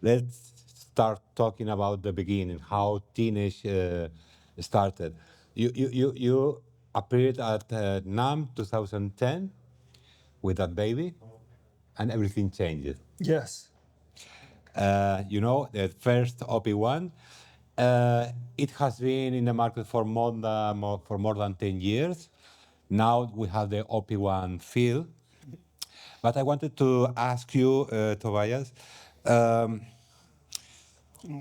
let's start talking about the beginning, how teenage started. You appeared at NAM 2010 with that baby, and everything changed. Yes. The first OP1, it has been in the market for more than 10 years. Now we have the OP1 field. But I wanted to ask you, Tobias, um,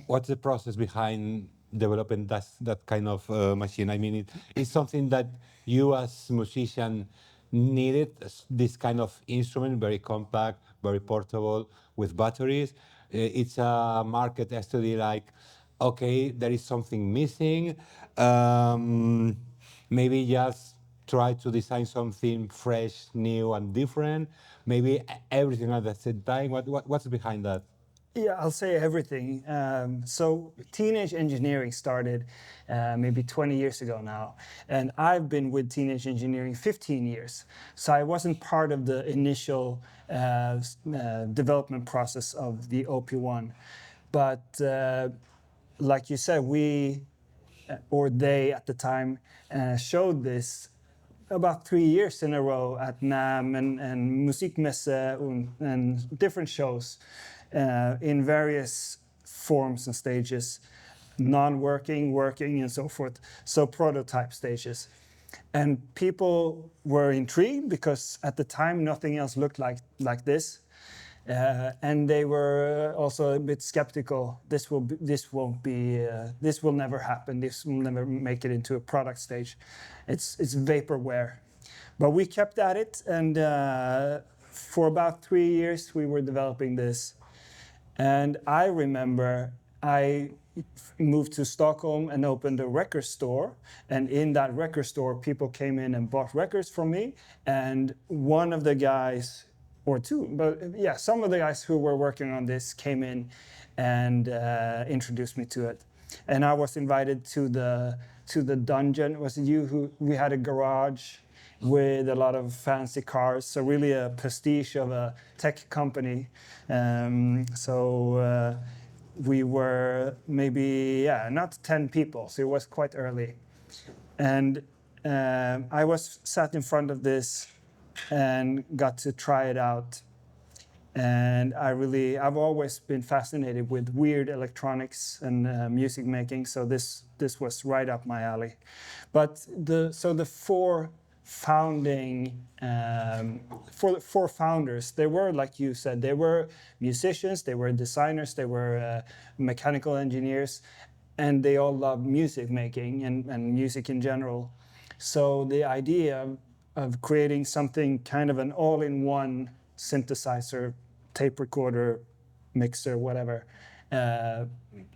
what's the process behind developing that kind of machine? I mean, it's something that you as musician needed, this kind of instrument, very compact, very portable, with batteries. It's a market study like, okay, there is something missing. Um, Maybe just try to design something fresh, new, and different. Maybe everything at the same time. What's behind that? Yeah, I'll say everything. So, teenage engineering started maybe 20 years ago now, and I've been with teenage engineering 15 years. So, I wasn't part of the initial development process of the OP1. But, like you said, we or they at the time showed this about 3 years in a row at NAM and Musikmesse and different shows in various forms and stages, non-working, working, and so forth. So prototype stages. And people were intrigued because at the time nothing else looked like this. And they were also a bit skeptical. This won't be. This will never happen. This will never make it into a product stage. It's vaporware. But we kept at it, and for about 3 years we were developing this. And I remember I moved to Stockholm and opened a record store. And in that record store, people came in and bought records from me. And one of the guys, or two, but yeah, some of the guys who were working on this came in and introduced me to it. And I was invited to the dungeon. Was it you who we had a garage with a lot of fancy cars? So really a prestige of a tech company. We were maybe not 10 people, so it was quite early. And I was sat in front of this and got to try it out. And I've always been fascinated with weird electronics and music making, so this was right up my alley. But the four founders, they were, like you said, they were musicians, they were designers, they were mechanical engineers, and they all loved music making and music in general. So the idea of creating something kind of an all-in-one synthesizer, tape recorder, mixer, whatever,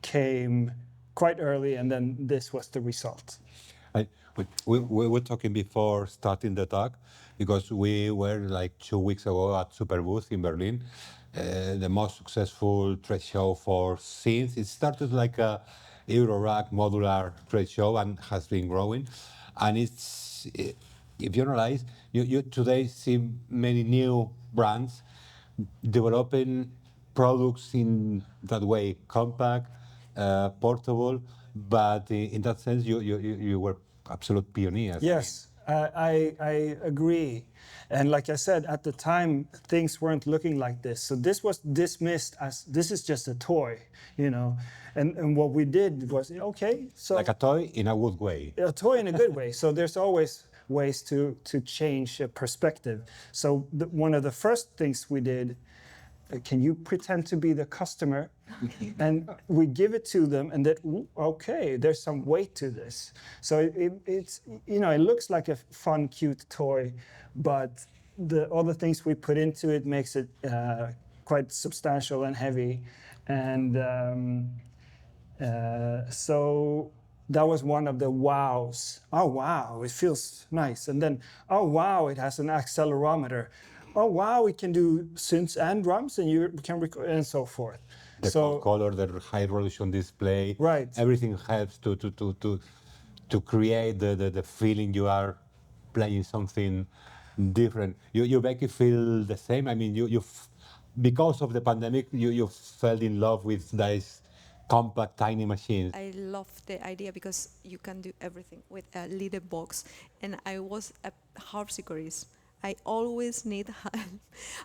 came quite early, and then this was the result. We were talking before starting the talk because we were like 2 weeks ago at Superbooth in Berlin, the most successful trade show for synths. It started like a Eurorack modular trade show and has been growing. And if you realize, you today see many new brands developing products in that way, compact, portable, but in that sense, you were absolute pioneers. Yes, I agree. And like I said, at the time, things weren't looking like this. So this was dismissed as this is just a toy, you know. And what we did was, okay, so Like a toy in a good way. a toy in a good way. So there's always ways to change a perspective. So one of the first things we did, can you pretend to be the customer? And we give it to them, and that, okay, there's some weight to this. So it's, it looks like a fun, cute toy, but all the things we put into it makes it quite substantial and heavy. And so that was one of the wows. Oh, wow, it feels nice. And then, oh, wow, it has an accelerometer. Oh, wow, it can do synths and drums, and you can record, and so forth. The color, the high resolution display, right. Everything helps to create the feeling you are playing something different. You make it feel the same. I mean, you because of the pandemic, you fell in love with these compact, tiny machines. I love the idea because you can do everything with a little box. And I was a harpsichordist. I always need help.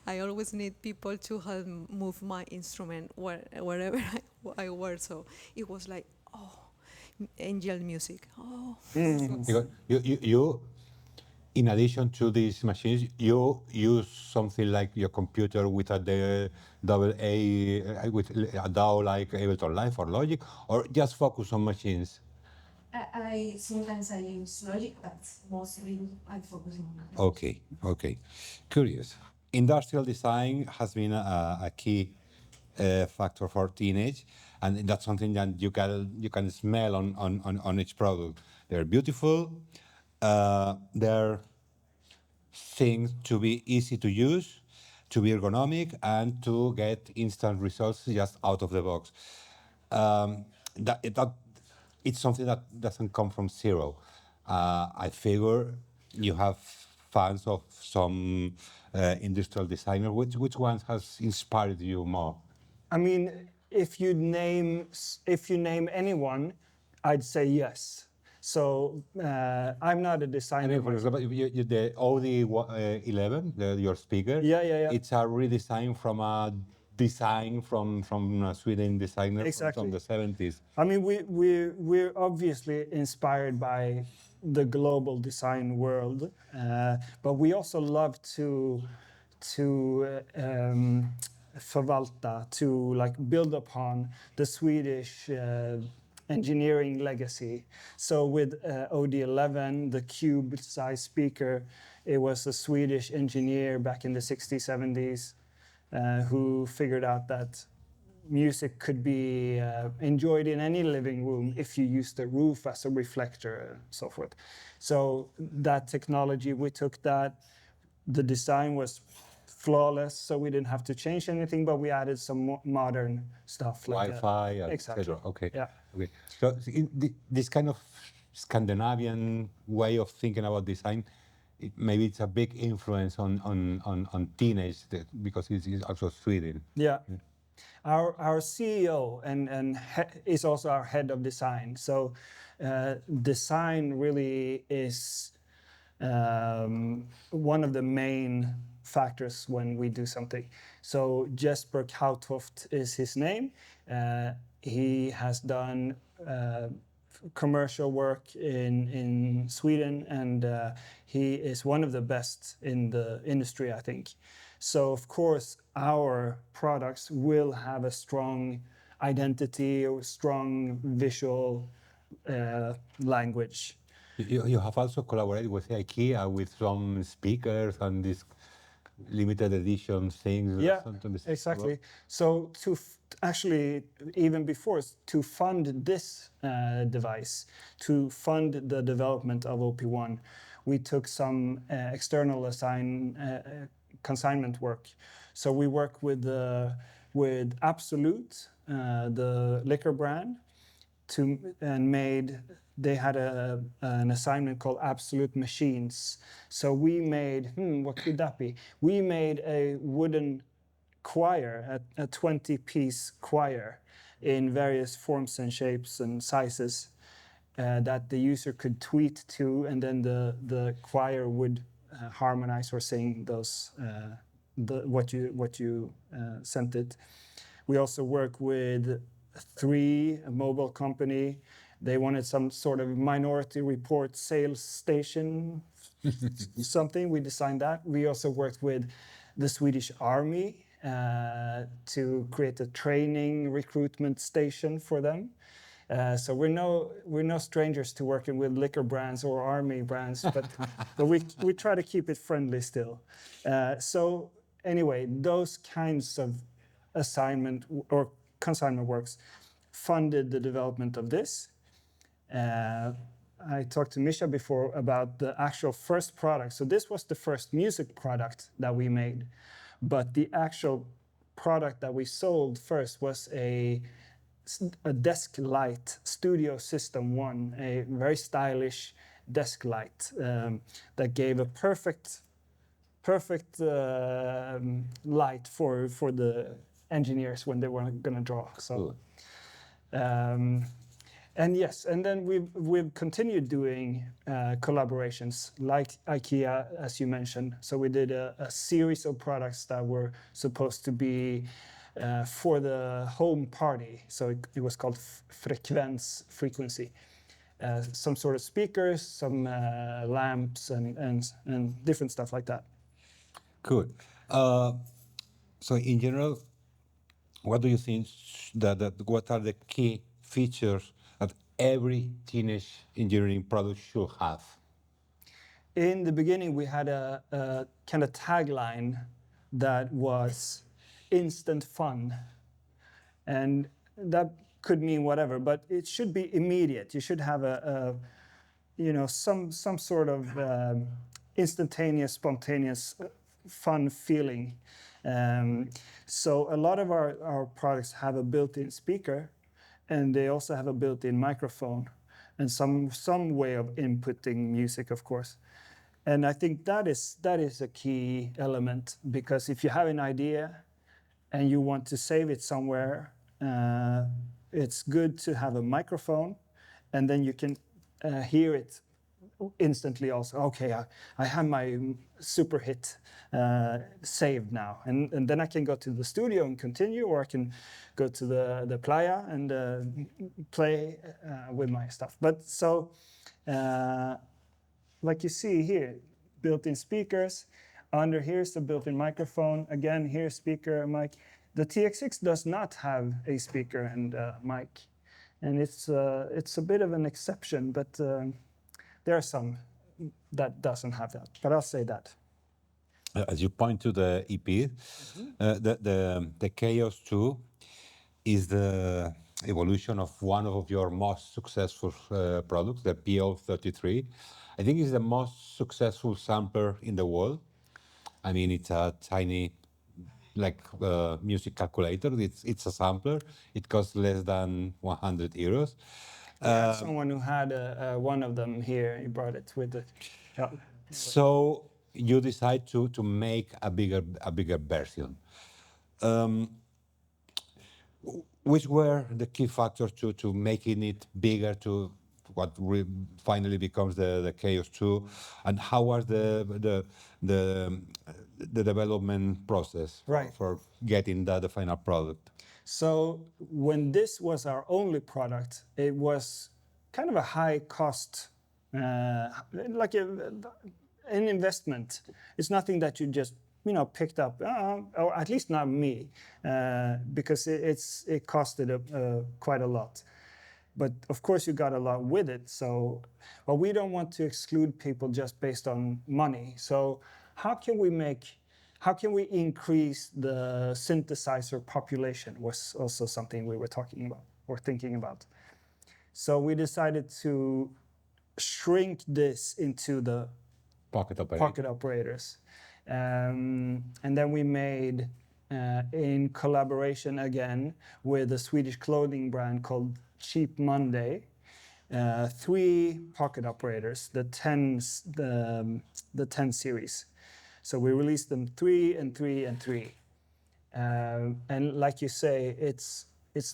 I always need people to help move my instrument wherever I were. So it was like, oh, angel music. Oh, Because you, in addition to these machines, you use something like your computer with double A, with a DAO like Ableton Live or Logic, or just focus on machines? I sometimes I use Logic, but mostly I focus on. Okay, okay. Curious. Industrial design has been a key factor for teenage, and that's something that you can smell on each product. They're beautiful. They're things to be easy to use, to be ergonomic, and to get instant results just out of the box. Um, that it's something that doesn't come from zero. I figure you have fans of some industrial designer. Which ones has inspired you more? I mean, if you name anyone, I'd say yes. So I'm not a I designer. mean, for example, the Audi 11, your speaker, Yeah, yeah, yeah. it's a redesign from a design from a Sweden designer Exactly. from the 70s. I mean, we're obviously inspired by the global design world, but we also love to förvalta, to like build upon the Swedish engineering legacy. So with OD11, the cube-sized speaker, it was a Swedish engineer back in the 60s, 70s who figured out that music could be enjoyed in any living room if you use the roof as a reflector and so forth. So that technology, we took that. The design was flawless, so we didn't have to change anything, but we added some modern stuff like Wi-Fi, exactly. etc. Okay. Yeah. Okay. So this kind of Scandinavian way of thinking about design, maybe it's a big influence on teenage because it's also Sweden. Yeah. Our CEO is also our head of design. So design really is one of the main factors when we do something. So Jesper Kautoft is his name. He has done commercial work in Sweden, and he is one of the best in the industry, I think. So of course, our products will have a strong identity or strong visual language. You have also collaborated with IKEA with some speakers and these limited edition things. Yeah, something exactly. So actually, even before, to fund this device, to fund the development of OP1, we took some external consignment work. So we work with Absolute, the liquor brand, they had an assignment called Absolute Machines. So we made, what could that be? We made a wooden choir, a 20-piece choir in various forms and shapes and sizes that the user could tweet to, and then the choir would harmonize or sing those what you sent it. We also work with 3, a mobile company. They wanted some sort of minority report sales station, something. We designed that. We also worked with the Swedish Army to create a training recruitment station for them. So we're no strangers to working with liquor brands or army brands, but we try to keep it friendly still. So anyway, those kinds of assignment or consignment works funded the development of this. I talked to Misha before about the actual first product. So this was the first music product that we made, but the actual product that we sold first was a desk light, Studio System 1, a very stylish desk light that gave a perfect perfect light for the engineers when they were going to draw. So, and yes, and then we've continued doing collaborations like IKEA, as you mentioned. So we did a series of products that were supposed to be for the home party. So it was called frequency. Some sort of speakers, some lamps, and different stuff like that. Good. So in general, what do you think what are the key features that every teenage engineering product should have? In the beginning, we had a kind of tagline that was instant fun. And that could mean whatever, but it should be immediate. You should have some sort of instantaneous, spontaneous, fun feeling. So a lot of our products have a built-in speaker, and they also have a built-in microphone, and some way of inputting music, of course. And I think that is a key element, because if you have an idea and you want to save it somewhere, it's good to have a microphone, and then you can hear it instantly also. Okay, I have my super hit saved now, and then I can go to the studio and continue, or I can go to the playa and play with my stuff. But so, like you see here, built-in speakers. Under here is the built-in microphone. Again, here's speaker, mic. The TX6 does not have a speaker and mic, and it's a bit of an exception, but there are some that doesn't have that. But I'll say that. As you point to the EP, the Chaos 2 is the evolution of one of your most successful products, the PO33. I think it's the most successful sampler in the world. I mean, it's a tiny, like music calculator. It's a sampler. It costs less than 100 euros. Someone who had one of them here, he brought it with it. Yeah. So you decide to make a bigger version. Which were the key factors to making it bigger to what finally becomes the Chaos 2, and how was the development process for getting the final product? So when this was our only product, it was kind of a high cost, like an investment. It's nothing that you just picked up, or at least not me, because it costed quite a lot. But of course, you got a lot with it. So, but we don't want to exclude people just based on money. So how can we increase the synthesizer population was also something we were talking about or thinking about. So we decided to shrink this into the pocket operators. And then we made, in collaboration again with a Swedish clothing brand called Cheap Monday, 3 pocket operators, the 10 series. So we released them 3 and 3 and 3. And like you say, it's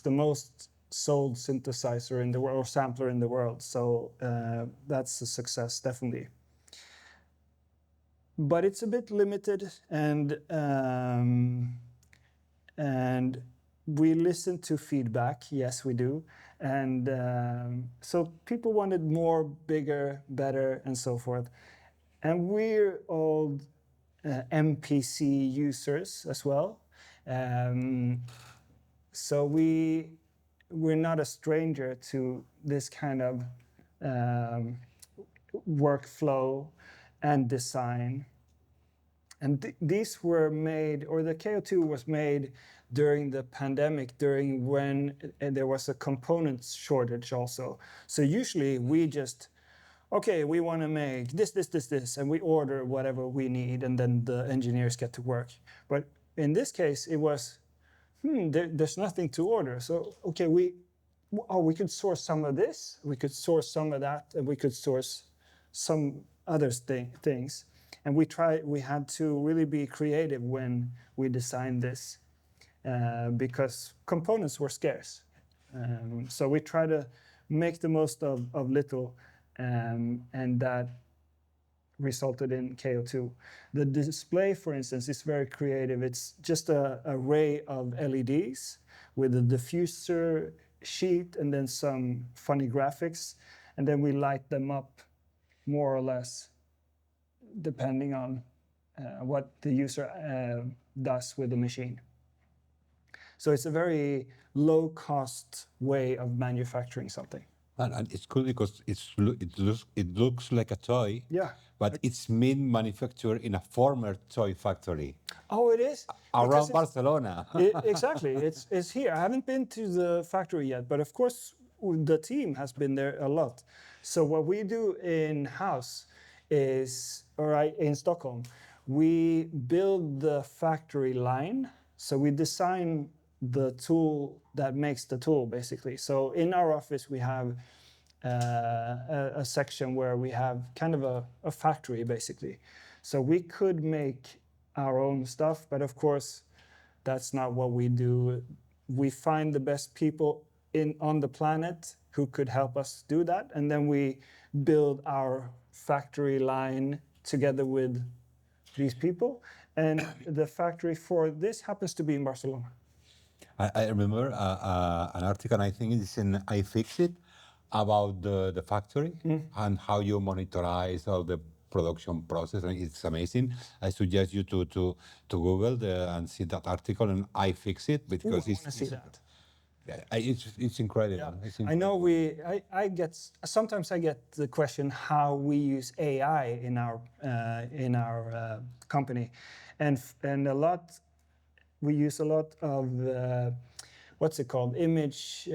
the most sold synthesizer in the world, or sampler in the world. So that's a success, definitely. But it's a bit limited, and we listen to feedback. Yes, we do. And so people wanted more, bigger, better, and so forth. And we're all MPC users as well. So we're not a stranger to this kind of workflow and design. And these were made, or the KO2 was made during the pandemic, during when there was a component shortage also. So usually we just, okay, we want to make this, and we order whatever we need, and then the engineers get to work. But in this case, it was, there's nothing to order. So, okay, we could source some of this, we could source some of that, and we could source some other things. And we had to really be creative when we designed this because components were scarce. So we try to make the most of little, and that resulted in KO2. The display, for instance, is very creative. It's just an array of LEDs with a diffuser sheet and then some funny graphics, and then we light them up more or less depending on what the user does with the machine. So it's a very low-cost way of manufacturing something. And it's cool because it looks like a toy, Yeah. but it's manufactured in a former toy factory Oh, it is? Because around it's- Barcelona. Exactly. It's here. I haven't been to the factory yet, but of course the team has been there a lot. So what we do in-house is, in Stockholm, we build the factory line. So we design the tool that makes the tool, basically. So in our office, we have a section where we have kind of a factory, basically. So we could make our own stuff, but of course, that's not what we do. We find the best people on the planet who could help us do that, and then we build our factory line together with these people. And the factory for this happens to be in Barcelona. I remember an article, and I think it's in iFixit, about the factory and how you monitorize all the production process, and it's amazing. I suggest you to Google and see that article on iFixit because I want to see that. it's incredible. It's I know sometimes I get the question how we use AI in our company, and we use a lot of what's it called, image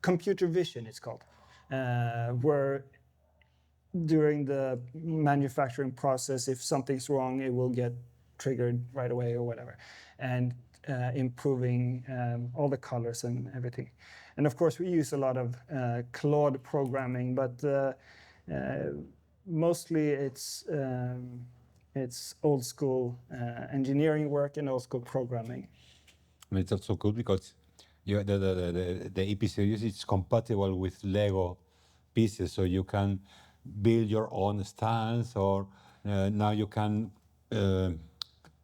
computer vision it's called, where during the manufacturing process, if something's wrong, it will get triggered right away or whatever, and improving all the colors and everything. And of course, we use a lot of Claude programming, but mostly it's old school engineering work and old school programming. And it's also cool because the EP series is compatible with Lego pieces, so you can build your own stands, or now you can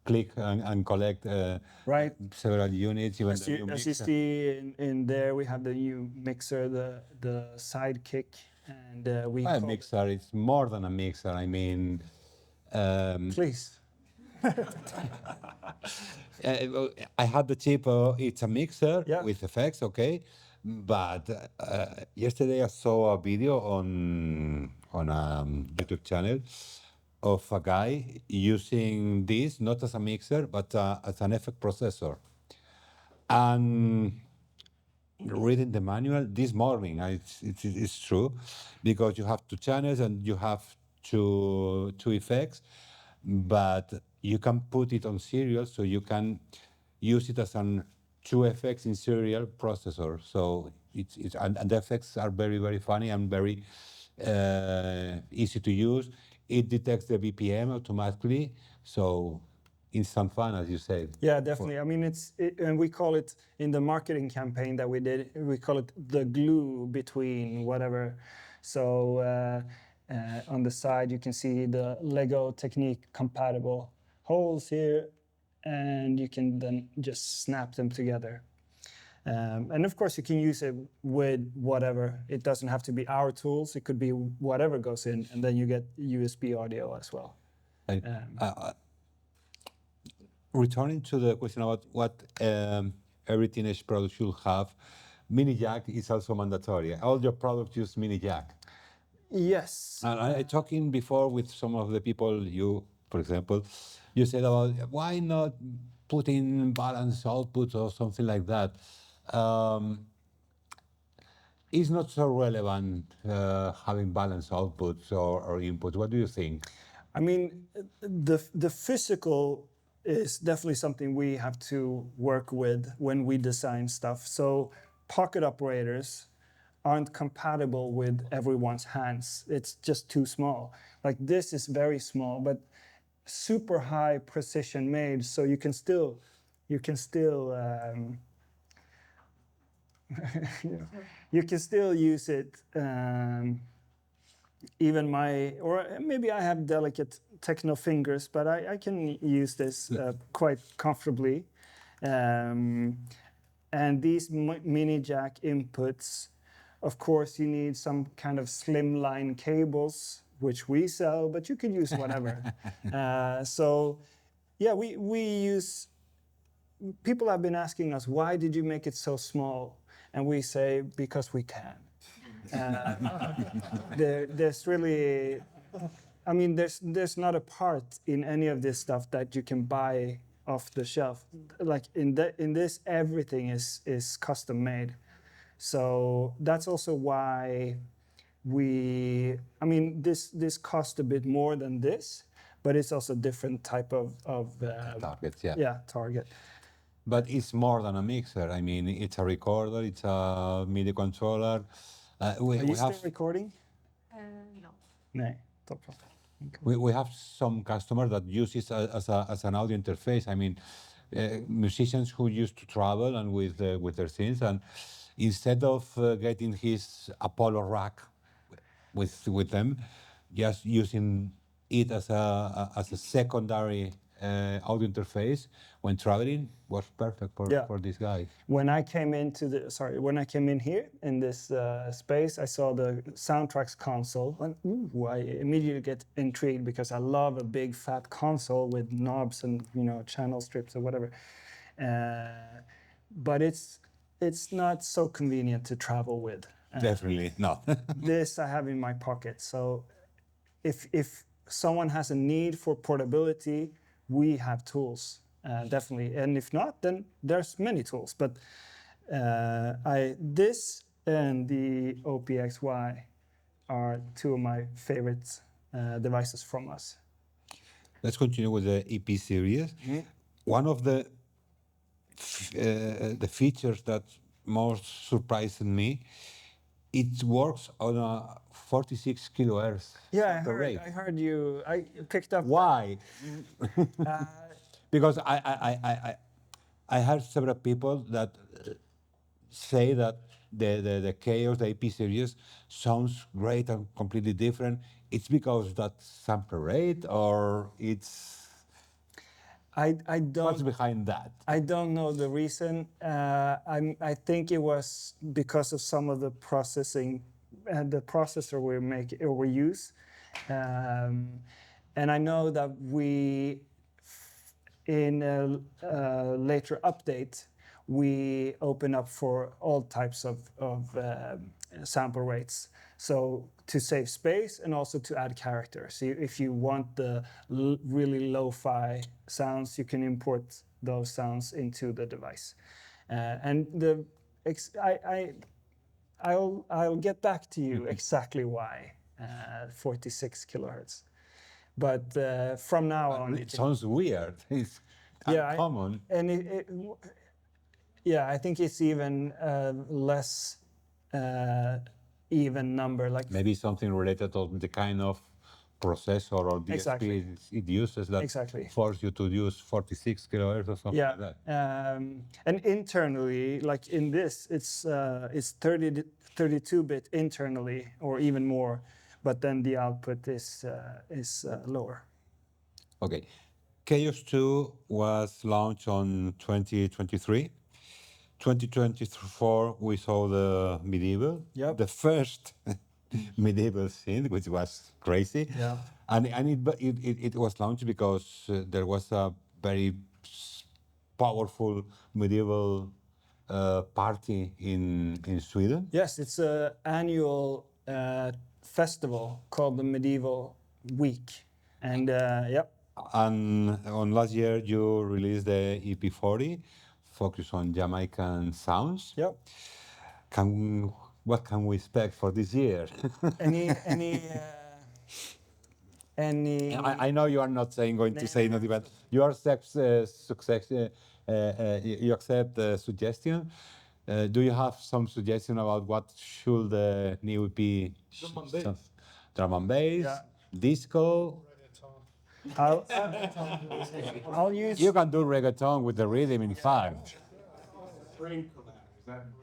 click and collect Right. several units. Even As the new you mixer. see in there, we have the new mixer, the sidekick, and we Well, a call it- mixer, it's more than a mixer. I mean, Please. well, I had the chip. It's a mixer Yeah. with effects, okay. But yesterday I saw a video on a YouTube channel of a guy using this not as a mixer but as an effect processor. And reading the manual this morning, it's true, because you have two channels and you have two effects, but you can put it on serial, so you can use it as an two effects in serial processor. So and the effects are very, very funny and very easy to use. It detects the BPM automatically, so instant fun, as you said. Yeah, definitely. I mean, and we call it in the marketing campaign that we did. We call it the glue between whatever. So on the side, you can see the Lego Technique compatible holes here, and you can then just snap them together. And of course, you can use it with whatever. It doesn't have to be our tools. It could be whatever goes in, and then you get USB audio as well. And, returning to the question about what every teenage product should have, mini jack is also mandatory. All your products use mini jack. Yes. And I talking before with some of the people, you, for example, you said about why not put in balanced output or something like that. It's not so relevant having balanced outputs or inputs. What do you think? I mean, the physical is definitely something we have to work with when we design stuff. So pocket operators aren't compatible with everyone's hands. It's just too small. Like this is very small, but super high precision made, so you can still you can still use it. Even or maybe I have delicate techno fingers, but I can use this quite comfortably. And these mini jack inputs, of course, you need some kind of slimline cables, which we sell, but you can use whatever. So, yeah, we use. People have been asking us, why did you make it so small? And we say, because we can. There's really, I mean, there's not a part in any of this stuff that you can buy off the shelf. Like in this, everything is custom made. So that's also why I mean, this cost a bit more than this, but it's also different type of Targets, yeah. yeah, target. But it's more than a mixer. I mean, it's a recorder, it's a MIDI controller. Are you still recording? No. No. Top. We have some customers that use it as an audio interface. I mean, musicians who used to travel and with their synths, and instead of getting his Apollo rack with them, just using it as a secondary audio interface when traveling was perfect for this guy. When I came in here in this space, I saw the soundtracks console, and I immediately get intrigued because I love a big fat console with knobs and channel strips or whatever. But it's not so convenient to travel with. Definitely not. This I have in my pocket. So if someone has a need for portability, we have tools, definitely. And if not, then there's many tools. But this and the OPXY are two of my favorite devices from us. Let's continue with the EP series. Mm-hmm. One of the features that most surprised me, it works on a 46 kilohertz. Yeah, I heard you. I picked up. Why? Because I heard several people that say that the Chaos, the EP series, sounds great and completely different. It's because that sample rate, or it's. I don't. What's behind that? I don't know the reason. I think it was because of some of the processing, the processor we use, and I know that in a later update, we open up for all types of sample rates. So to save space and also to add characters. If you want the really lo-fi sounds, you can import those sounds into the device. And I'll get back to you exactly why 46 kilohertz. But from now on, it sounds weird. It's uncommon. And I think it's even less even number. Like maybe something related to the kind of processor or DSP it uses that force you to use 46 kilohertz or something like that. And internally, like in this, it's 32-bit internally or even more, but then the output is lower. Okay. Chaos 2 was launched on 2023. 2024, we saw the medieval, the first medieval scene, which was crazy. Yeah. And it was launched because there was a very powerful medieval party in Sweden. Yes, it's an annual festival called the Medieval Week. And And on last year, you released the EP40, focused on Jamaican sounds. Yep. What can we expect for this year? I know you are not going to say nothing, but you accept suggestion. Do you have some suggestion about what should the new be? Drum and bass, Yeah. disco. I'll, I'll use. You can do reggaeton with the rhythm in five.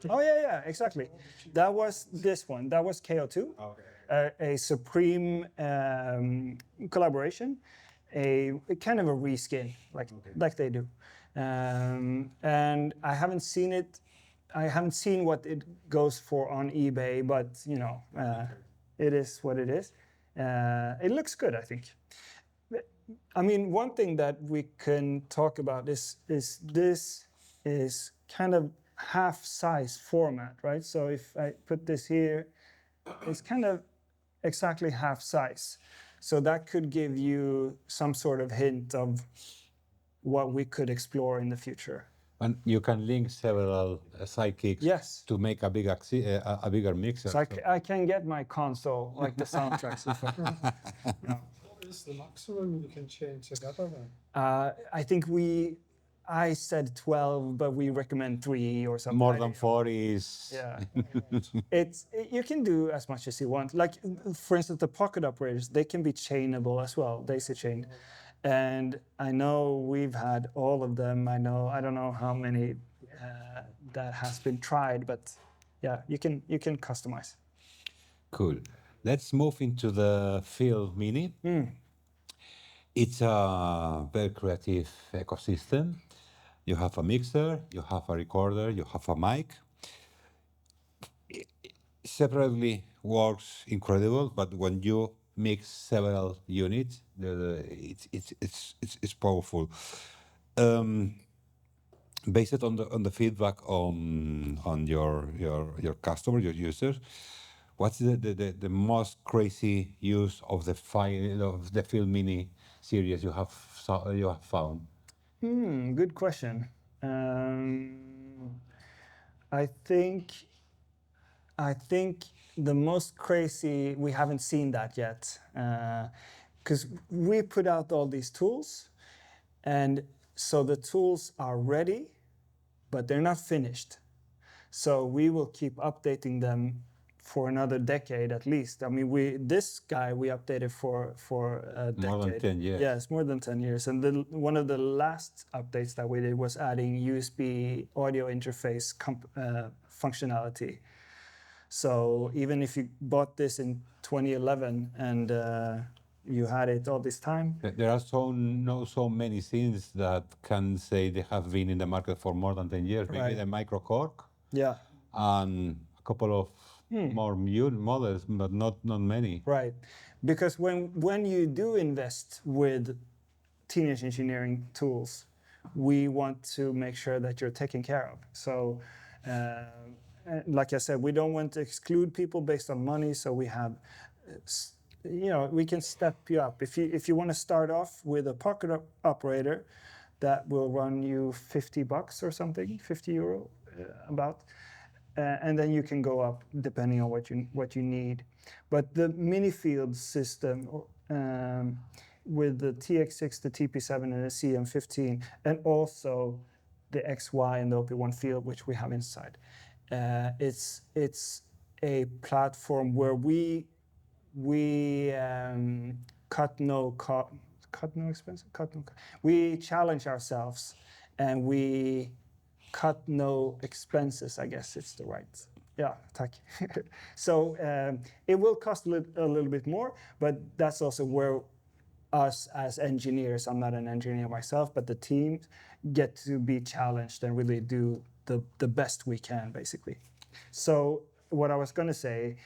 Oh yeah, exactly. That was this one. That was KO2. A Supreme collaboration, a kind of a reskin, like they do. And I haven't seen it. I haven't seen what it goes for on eBay, but it is what it is. It looks good, I think. I mean, one thing that we can talk about is this is kind of half-size format, right? So if I put this here, it's kind of exactly half size. So that could give you some sort of hint of what we could explore in the future. And you can link several sidekicks Yes. to make a a bigger mixer. So I can get my console, like the soundtracks. What is the maximum you can chain together then? I think I said 12, but we recommend 3 or something. More than 40 is. Yeah. You can do as much as you want. Like, for instance, the pocket operators, they can be chainable as well, daisy chained. And I know we've had all of them. I don't know how many that has been tried, but yeah, you can customize. Cool. Let's move into the Field Mini. It's a very creative ecosystem. You have a mixer, you have a recorder, you have a mic. Separately works incredible, but when you mix several units, it's powerful. Based on the feedback on your customer, your users, what's the most crazy use of the Field Mini series you have found? Good question. I think the most crazy, we haven't seen that yet, because we put out all these tools, and so the tools are ready, but they're not finished. So we will keep updating them for another decade at least. I mean, this guy we updated for a decade. More than 10 years. Yes, more than 10 years. And one of the last updates that we did was adding USB audio interface functionality. So even if you bought this in 2011 and you had it all this time. There are so many things that can say they have been in the market for more than 10 years. Maybe Right. the micro cork Yeah. and a couple of more new models, but not many. Right, because when you do invest with teenage engineering tools, we want to make sure that you're taken care of. So, like I said, we don't want to exclude people based on money. So we have, we can step you up. If you want to start off with a pocket operator, that will run you $50 or something, €50 about. And then you can go up depending on what you need. But the mini field system with the TX6, the TP7, and the CM15, and also the XY and the OP1 field, which we have inside, it's a platform where we we challenge ourselves, and we cut no expenses, I guess it's the right. Yeah, tack. So it will cost a little bit more, but that's also where us as engineers, I'm not an engineer myself, but the team get to be challenged and really do the best we can, basically. So what I was going to say,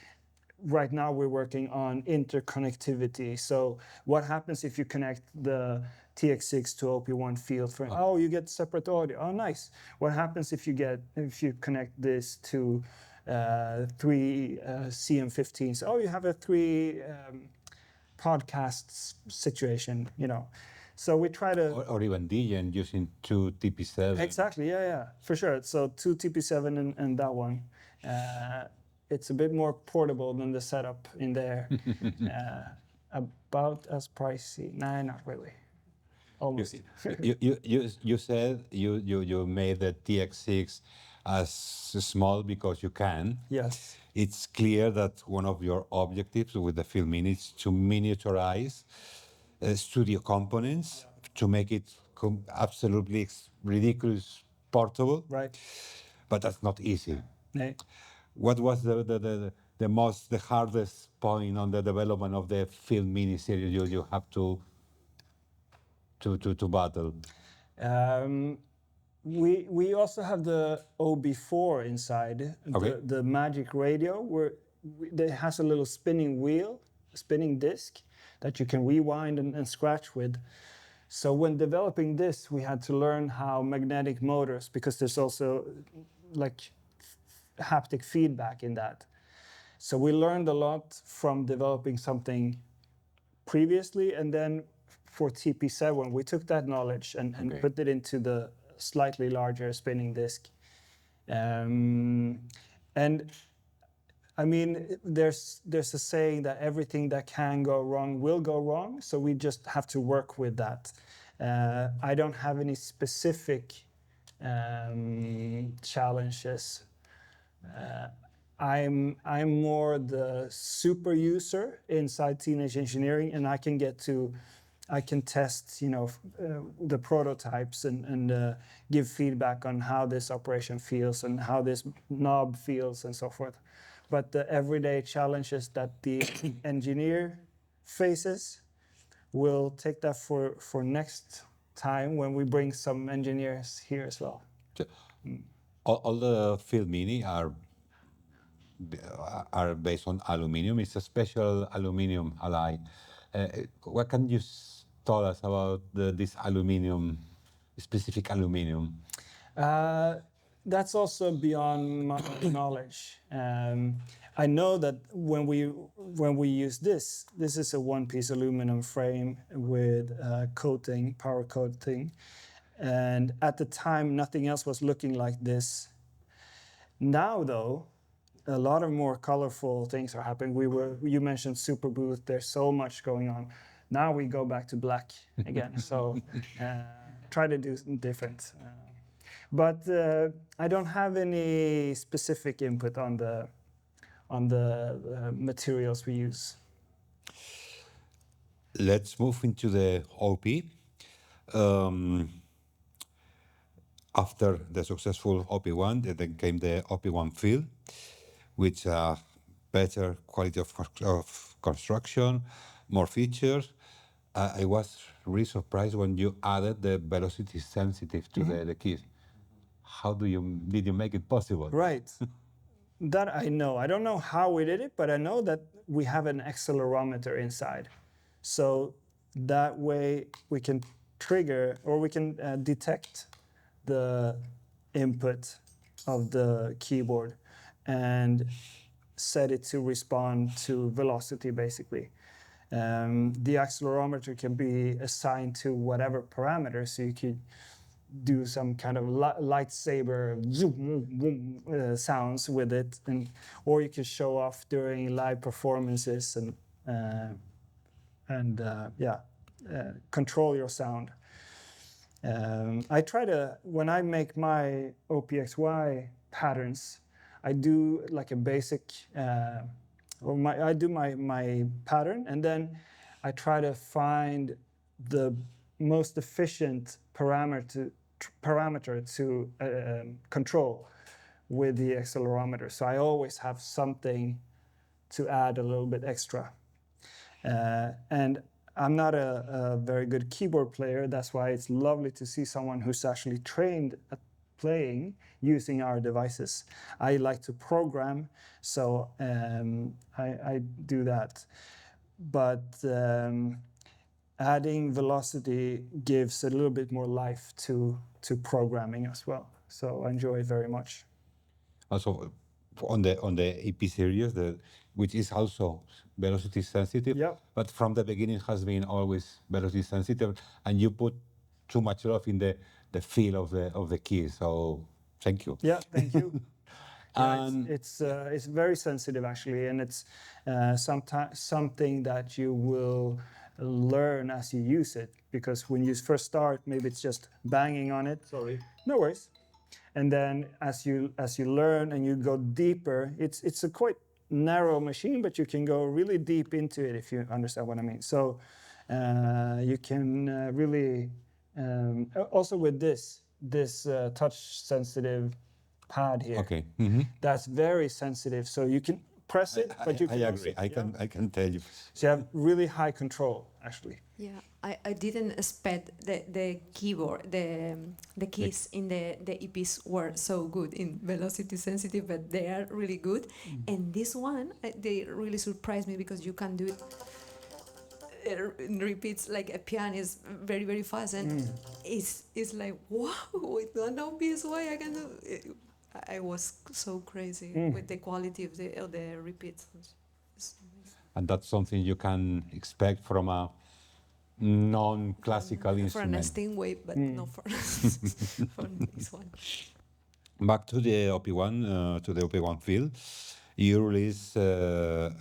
right now we're working on interconnectivity. So what happens if you connect the TX6 to OP1 field? You get separate audio. Oh, nice. What happens if you connect this to 3 CM15s? Oh, you have a 3 podcasts situation, So we try to... Or even DJing using 2 TP7. Exactly, yeah, for sure. So 2 TP7 and that one. It's a bit more portable than the setup in there. About as pricey. Nah, not really. Almost. You said you made the TX6 as small because you can. Yes. It's clear that one of your objectives with the Field Mini is to miniaturize studio components to make it absolutely ridiculous portable. Right. But that's not easy. Nee. What was the hardest point on the development of the Field Mini series you have to battle? We also have the OB4 inside, Okay. the magic radio, where it has a little spinning wheel, spinning disc that you can rewind and scratch with. So when developing this, we had to learn how magnetic motors, because there's also like haptic feedback in that. So we learned a lot from developing something previously, and then for TP7, we took that knowledge and Okay. put it into the slightly larger spinning disc. And I mean, there's a saying that everything that can go wrong will go wrong, so we just have to work with that. I don't have any specific challenges. I'm more the super user inside Teenage Engineering, and I can test, the prototypes and give feedback on how this operation feels and how this knob feels and so forth. But the everyday challenges that the engineer faces, we'll take that for next time when we bring some engineers here as well. All the Field Mini are based on aluminum. It's a special aluminum alloy. What can you tell us about this aluminum, specific aluminum? That's also beyond my knowledge. I know that when we use this is a one-piece aluminum frame with coating, power coating, and at the time nothing else was looking like this. Now though, a lot of more colorful things are happening. You mentioned Super Booth. There's so much going on. Now we go back to black again. So try to do something different. But I don't have any specific input on the materials we use. Let's move into the OP. After the successful OP1, then came the OP1 Field, with better quality of construction, more features. I was really surprised when you added the velocity sensitive to the keys. How did you make it possible? Right. That I know. I don't know how we did it, but I know that we have an accelerometer inside. So that way we can trigger, or we can detect the input of the keyboard and set it to respond to velocity, basically. The accelerometer can be assigned to whatever parameter, so you could do some kind of lightsaber zoom, sounds with it, or you can show off during live performances and control your sound. I try to, when I make my OPXY patterns, I do like a basic, I do my pattern, and then I try to find the most efficient parameter to control with the accelerometer. So I always have something to add a little bit extra. And I'm not a very good keyboard player. That's why it's lovely to see someone who's actually trained at playing using our devices. I like to program, so I do that. But adding velocity gives a little bit more life to programming as well. So I enjoy it very much. Also, on the EP series, which is also velocity sensitive, Yep. but from the beginning has been always velocity sensitive, and you put too much love in the feel of the key. So thank you. Yeah, thank you. Yeah, And it's very sensitive actually, and it's sometimes something that you will learn as you use it. Because when you first start, maybe it's just banging on it. sorry. No worries. And then as you learn and you go deeper, it's a quite narrow machine, but you can go really deep into it if you understand what I mean. So you can really also with this touch sensitive pad here. Okay. That's very sensitive. So you can press it, but you I can agree. also, I can tell you. so you have really high control actually. Yeah, I didn't expect the keyboard, the keys in the EPs were so good in velocity sensitive, but they are really good. And this one, they really surprised me because you can do it. It repeats like a piano is very very fast, and it's like wow, with one OBS why I can do it. I was so crazy with the quality of the repeats. It's amazing. And that's something you can expect from a non-classical For an instrument. Sting wave, but not for for this one. Back to the OP1 field, you released an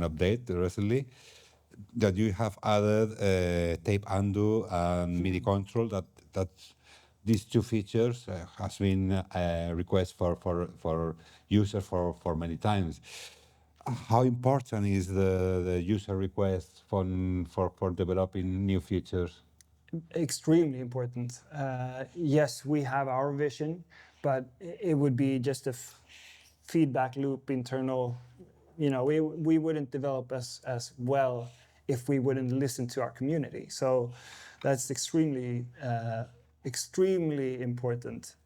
update recently that you have added tape undo and MIDI control. That these two features has been a request for users for many times. How important is the user request for developing new features? Extremely important. Yes, we have our vision, but it would be just a feedback loop internal. You know, we wouldn't develop as well if we wouldn't listen to our community. So that's extremely important.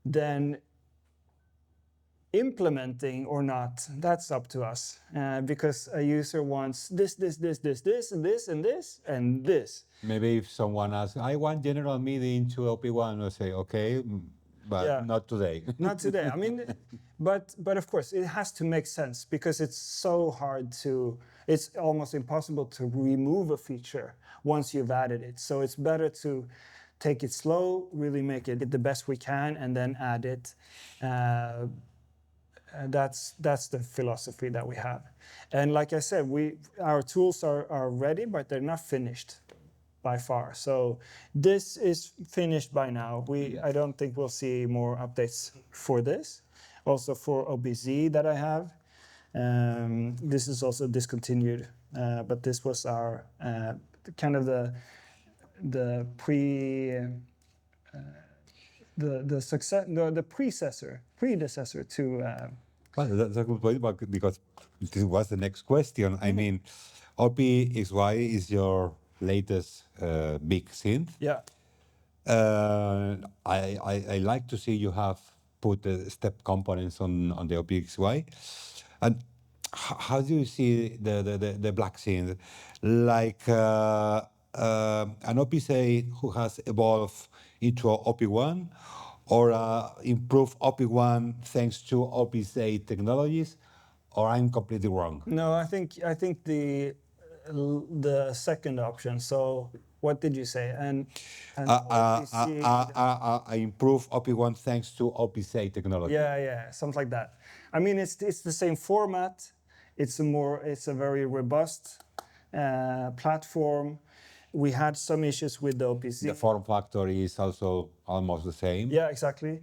Then implementing or not, that's up to us, because a user wants this, and this, and this. Maybe if someone asks, I want general MIDI into OP1, I'll say, okay, but Yeah. not today. Not today. I mean, but of course it has to make sense because it's so hard to. It's almost impossible to remove a feature once you've added it. So it's better to take it slow, really make it the best we can, and then add it. That's the philosophy that we have. And like I said, our tools are ready, but they're not finished by far. So this is finished by now. I don't think we'll see more updates for this. Also for OBZ that I have. This is also discontinued, but this was our kind of the predecessor to. Well, that's a good point because this was the next question. I mean, OPXY is your latest big synth. Yeah. I like to see you have put the step components on the OPXY. And how do you see the black synth? Like an OPC who has evolved into a OP1 or improved OP1 thanks to OPC technologies, or I'm completely wrong? No, I think the second option. So what did you say? And OPC. I improve OP1 thanks to OPC technology. Yeah, something like that. I mean, it's the same format. It's a very robust platform. We had some issues with the OPC. The form factor is also almost the same. Yeah, exactly.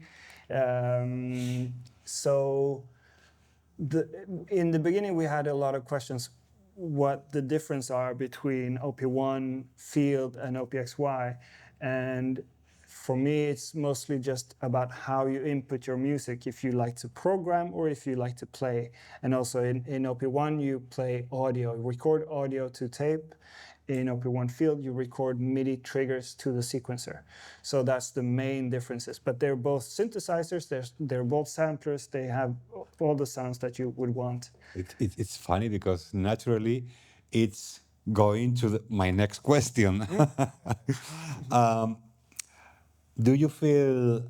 So in the beginning, we had a lot of questions what the difference are between OP1 field and OPXY. And for me, it's mostly just about how you input your music, if you like to program or if you like to play. And also in OP1, you play audio, record audio to tape. In OP1 field, you record MIDI triggers to the sequencer. So that's the main differences. But they're both synthesizers, they're both samplers, they have all the sounds that you would want. It's funny because naturally it's going to my next question. Do you feel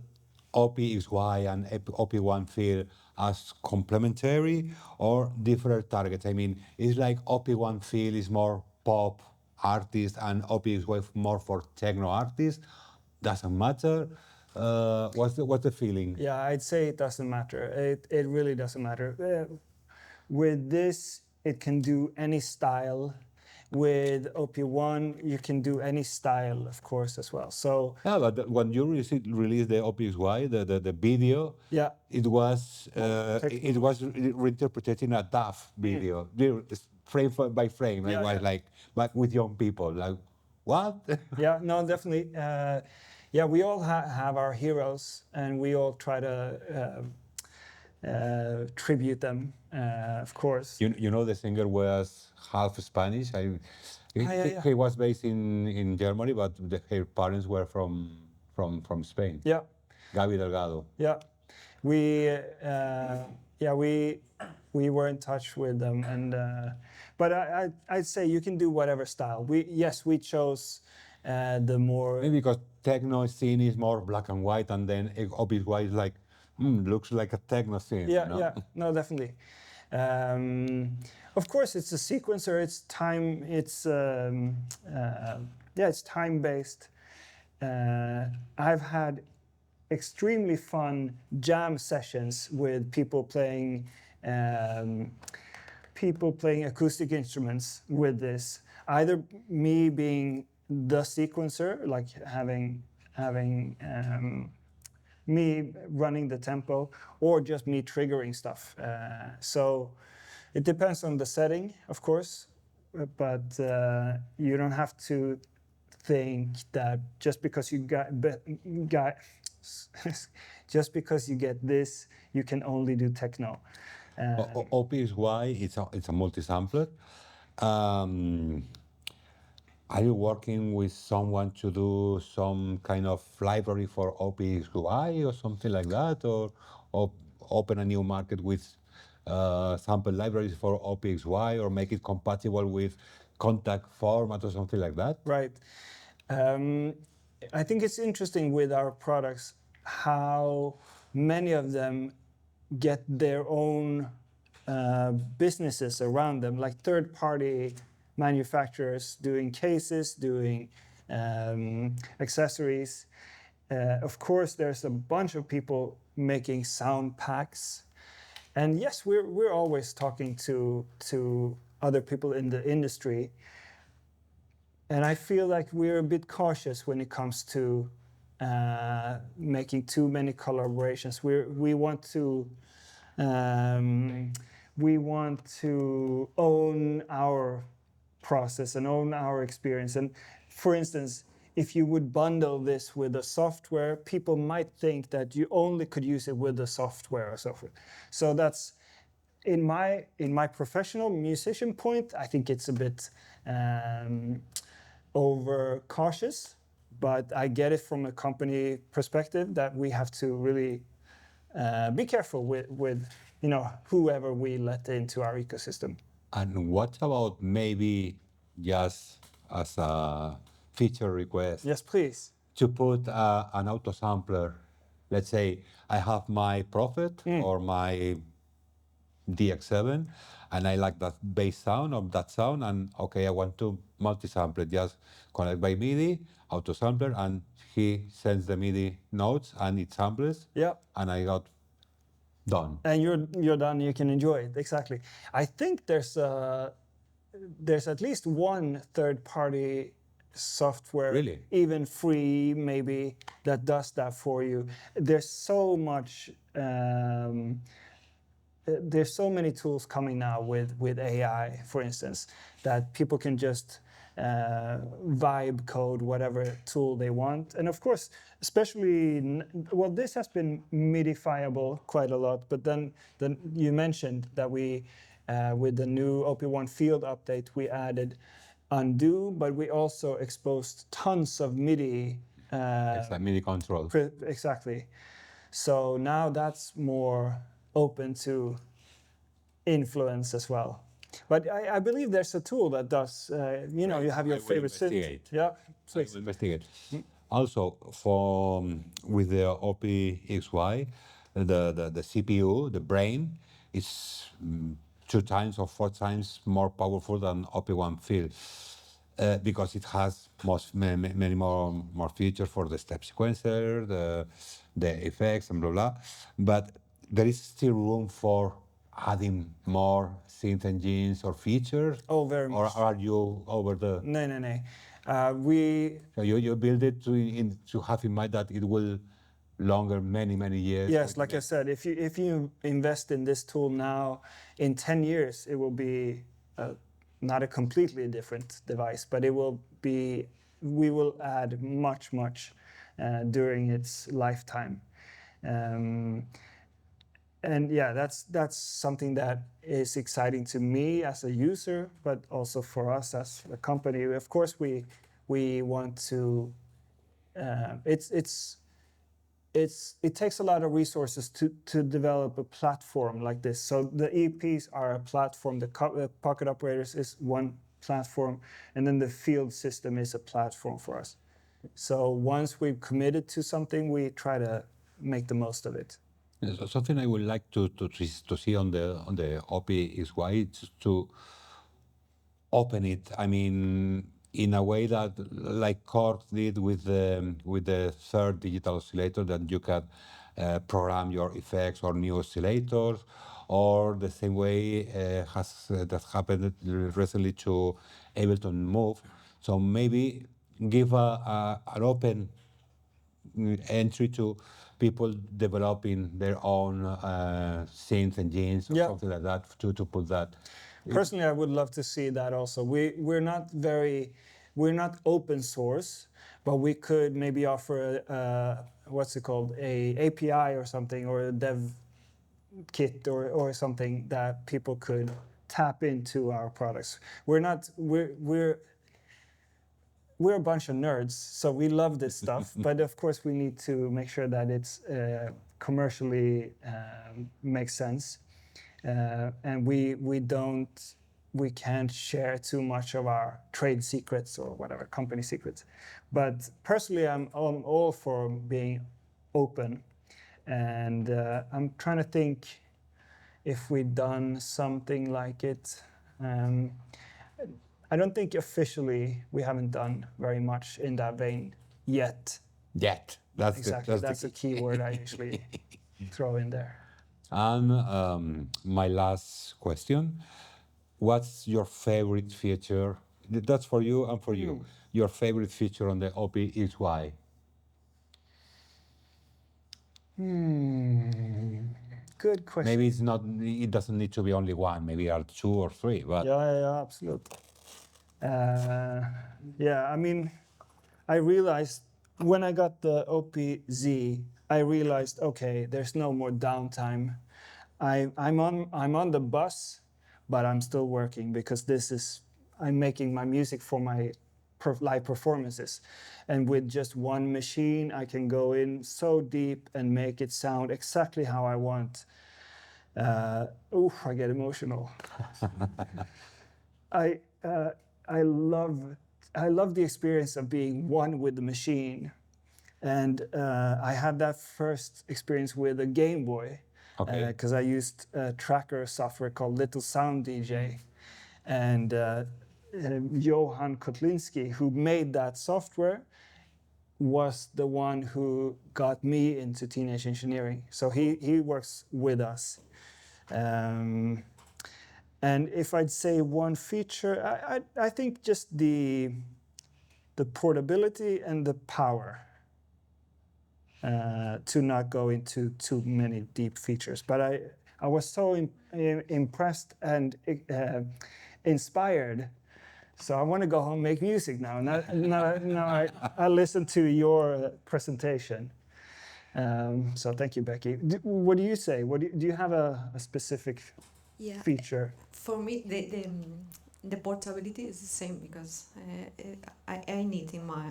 OPXY and OP1 feel as complementary or different targets? I mean, it's like OP1 feel is more pop artists and OPXY more for techno artists. Doesn't matter. What's the feeling? Yeah, I'd say it doesn't matter. It really doesn't matter. With this, it can do any style. With OP1, you can do any style, of course, as well. So Yeah, but when you released the OPXY, the video, yeah, it was techno. it was reinterpreted in a DAF video, frame by frame. I Yeah, was yeah. like, but with young people, like, what? Yeah, no, definitely. Yeah, we all have our heroes, and we all try to tribute them, of course. You know, the singer was half Spanish. Yeah, yeah. He was based in Germany, but her parents were from Spain. Yeah, Gaby Delgado. yeah. We yeah we were in touch with them, and but I'd say you can do whatever style. We chose the more. Maybe because techno scene is more black and white, and then OPXY is like, looks like a techno scene. Yeah, no? yeah, no, definitely. Of course, it's a sequencer. It's time. It's time based. I've had extremely fun jam sessions with people playing acoustic instruments with this. Either me being the sequencer, like having me running the tempo, or just me triggering stuff. So it depends on the setting, of course, but you don't have to think that just because you just because you get this, you can only do techno. OPXY, it's a multi-sampler. Are you working with someone to do some kind of library for OPXY or something like that, or open a new market with sample libraries for OPXY, or make it compatible with contact format or something like that? Right. I think it's interesting with our products how many of them get their own businesses around them, like third-party manufacturers doing cases, doing accessories. Of course, there's a bunch of people making sound packs, and yes, we're always talking to other people in the industry. And I feel like we're a bit cautious when it comes to making too many collaborations. We want to own our process and own our experience. And for instance, if you would bundle this with the software, people might think that you only could use it with the software or so forth. So that's in my professional musician point, I think it's a bit over cautious, but I get it from a company perspective that we have to really be careful with whoever we let into our ecosystem. And what about maybe just as a feature request Yes, please. to put an auto sampler? Let's say I have my Prophet or my DX7, and I like that bass sound of that sound, and okay, I want to multi-sample it, just connect by MIDI, auto sampler, and he sends the MIDI notes and it samples, Yeah. and I got done. And you're done. You can enjoy it. Exactly. I think there's at least one third-party software, Really? even free maybe, that does that for you. There's so much. There's so many tools coming now with AI, for instance, that people can just vibe code whatever tool they want. And of course, especially, well, this has been MIDIfiable quite a lot, but then you mentioned that we, with the new OP1 field update, we added undo, but we also exposed tons of MIDI. It's like MIDI control. Exactly. So now that's more open to influence as well. But I believe there's a tool that does, you have your I will favorite synth. investigate. Yeah, I please. will investigate. Also, with the OPXY, the CPU, the brain, is 2 times or 4 times more powerful than OP1 field. Because it has many more features for the step sequencer, the effects, and blah blah. But there is still room for adding more synth engines or features? Oh, very Or much. are you over the? No, no, no. We So you build it to have in mind that it will longer many years. Yes, like I said, if you invest in this tool now, in 10 years it will be not a completely different device, but it will be. We will add much during its lifetime, and yeah, that's something that is exciting to me as a user, but also for us as a company. Of course, we want to. It takes a lot of resources to develop a platform like this. So the EPs are a platform. The Pocket Operators is one platform, and then the field system is a platform for us. So once we've committed to something, we try to make the most of it. So something I would like to see on the OP is why it's to open it. I mean, in a way that like Korg did with the third digital oscillator, that you can program your effects or new oscillators, or the same way that happened recently to Ableton Move. So maybe give an open entry to people developing their own synth engines or Yeah. something like that to put that. Personally, I would love to see that also. We're not open source, but we could maybe offer what's it called, a API or something, or a dev kit or something that people could tap into our products. We're a bunch of nerds, so we love this stuff, but of course we need to make sure that it's commercially makes sense. And we can't share too much of our trade secrets or whatever, company secrets. But personally, I'm all for being open, and I'm trying to think if we've done something like it. I don't think officially we haven't done very much in that vein yet. Yet. That's Exactly, that's a key word I usually throw in there. And my last question: what's your favorite feature? That's for you and for you. Your favorite feature on the OP is why? Good question. Maybe it's not. It doesn't need to be only one. Maybe are two or three. But Yeah, absolutely. Yeah, I mean, I realized when I got the OPZ, I realized, okay, there's no more downtime. I'm on the bus, but I'm still working because I'm making my music for my live performances. And with just one machine, I can go in so deep and make it sound exactly how I want. I get emotional. I love the experience of being one with the machine, and I had that first experience with a Game Boy, because I used a tracker software called Little Sound DJ, and Johan Kotlinski, who made that software, was the one who got me into teenage engineering. So he works with us. And if I'd say one feature, I think just the portability and the power, to not go into too many deep features. But I was so impressed and inspired. So I want to go home and make music now. Now I listen to your presentation. So thank you, Becky. What do you say? Do you have a specific feature? For me, the portability is the same because I need in my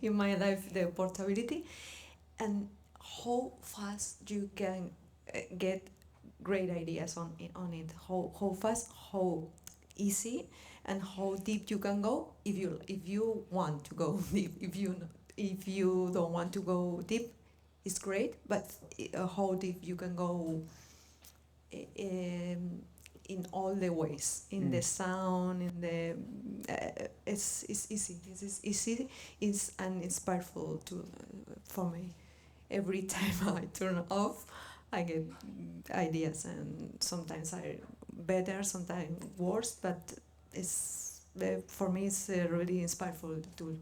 in my life the portability, and how fast you can get great ideas on it. How fast, how easy, and how deep you can go if you want to go deep. If you don't want to go deep, it's great. But how deep you can go. In all the ways, in the sound, in the it's easy. It's easy. And it's powerful to for me. Every time I turn off, I get ideas, and sometimes I better, sometimes worse, but for me it's a really inspireful tool.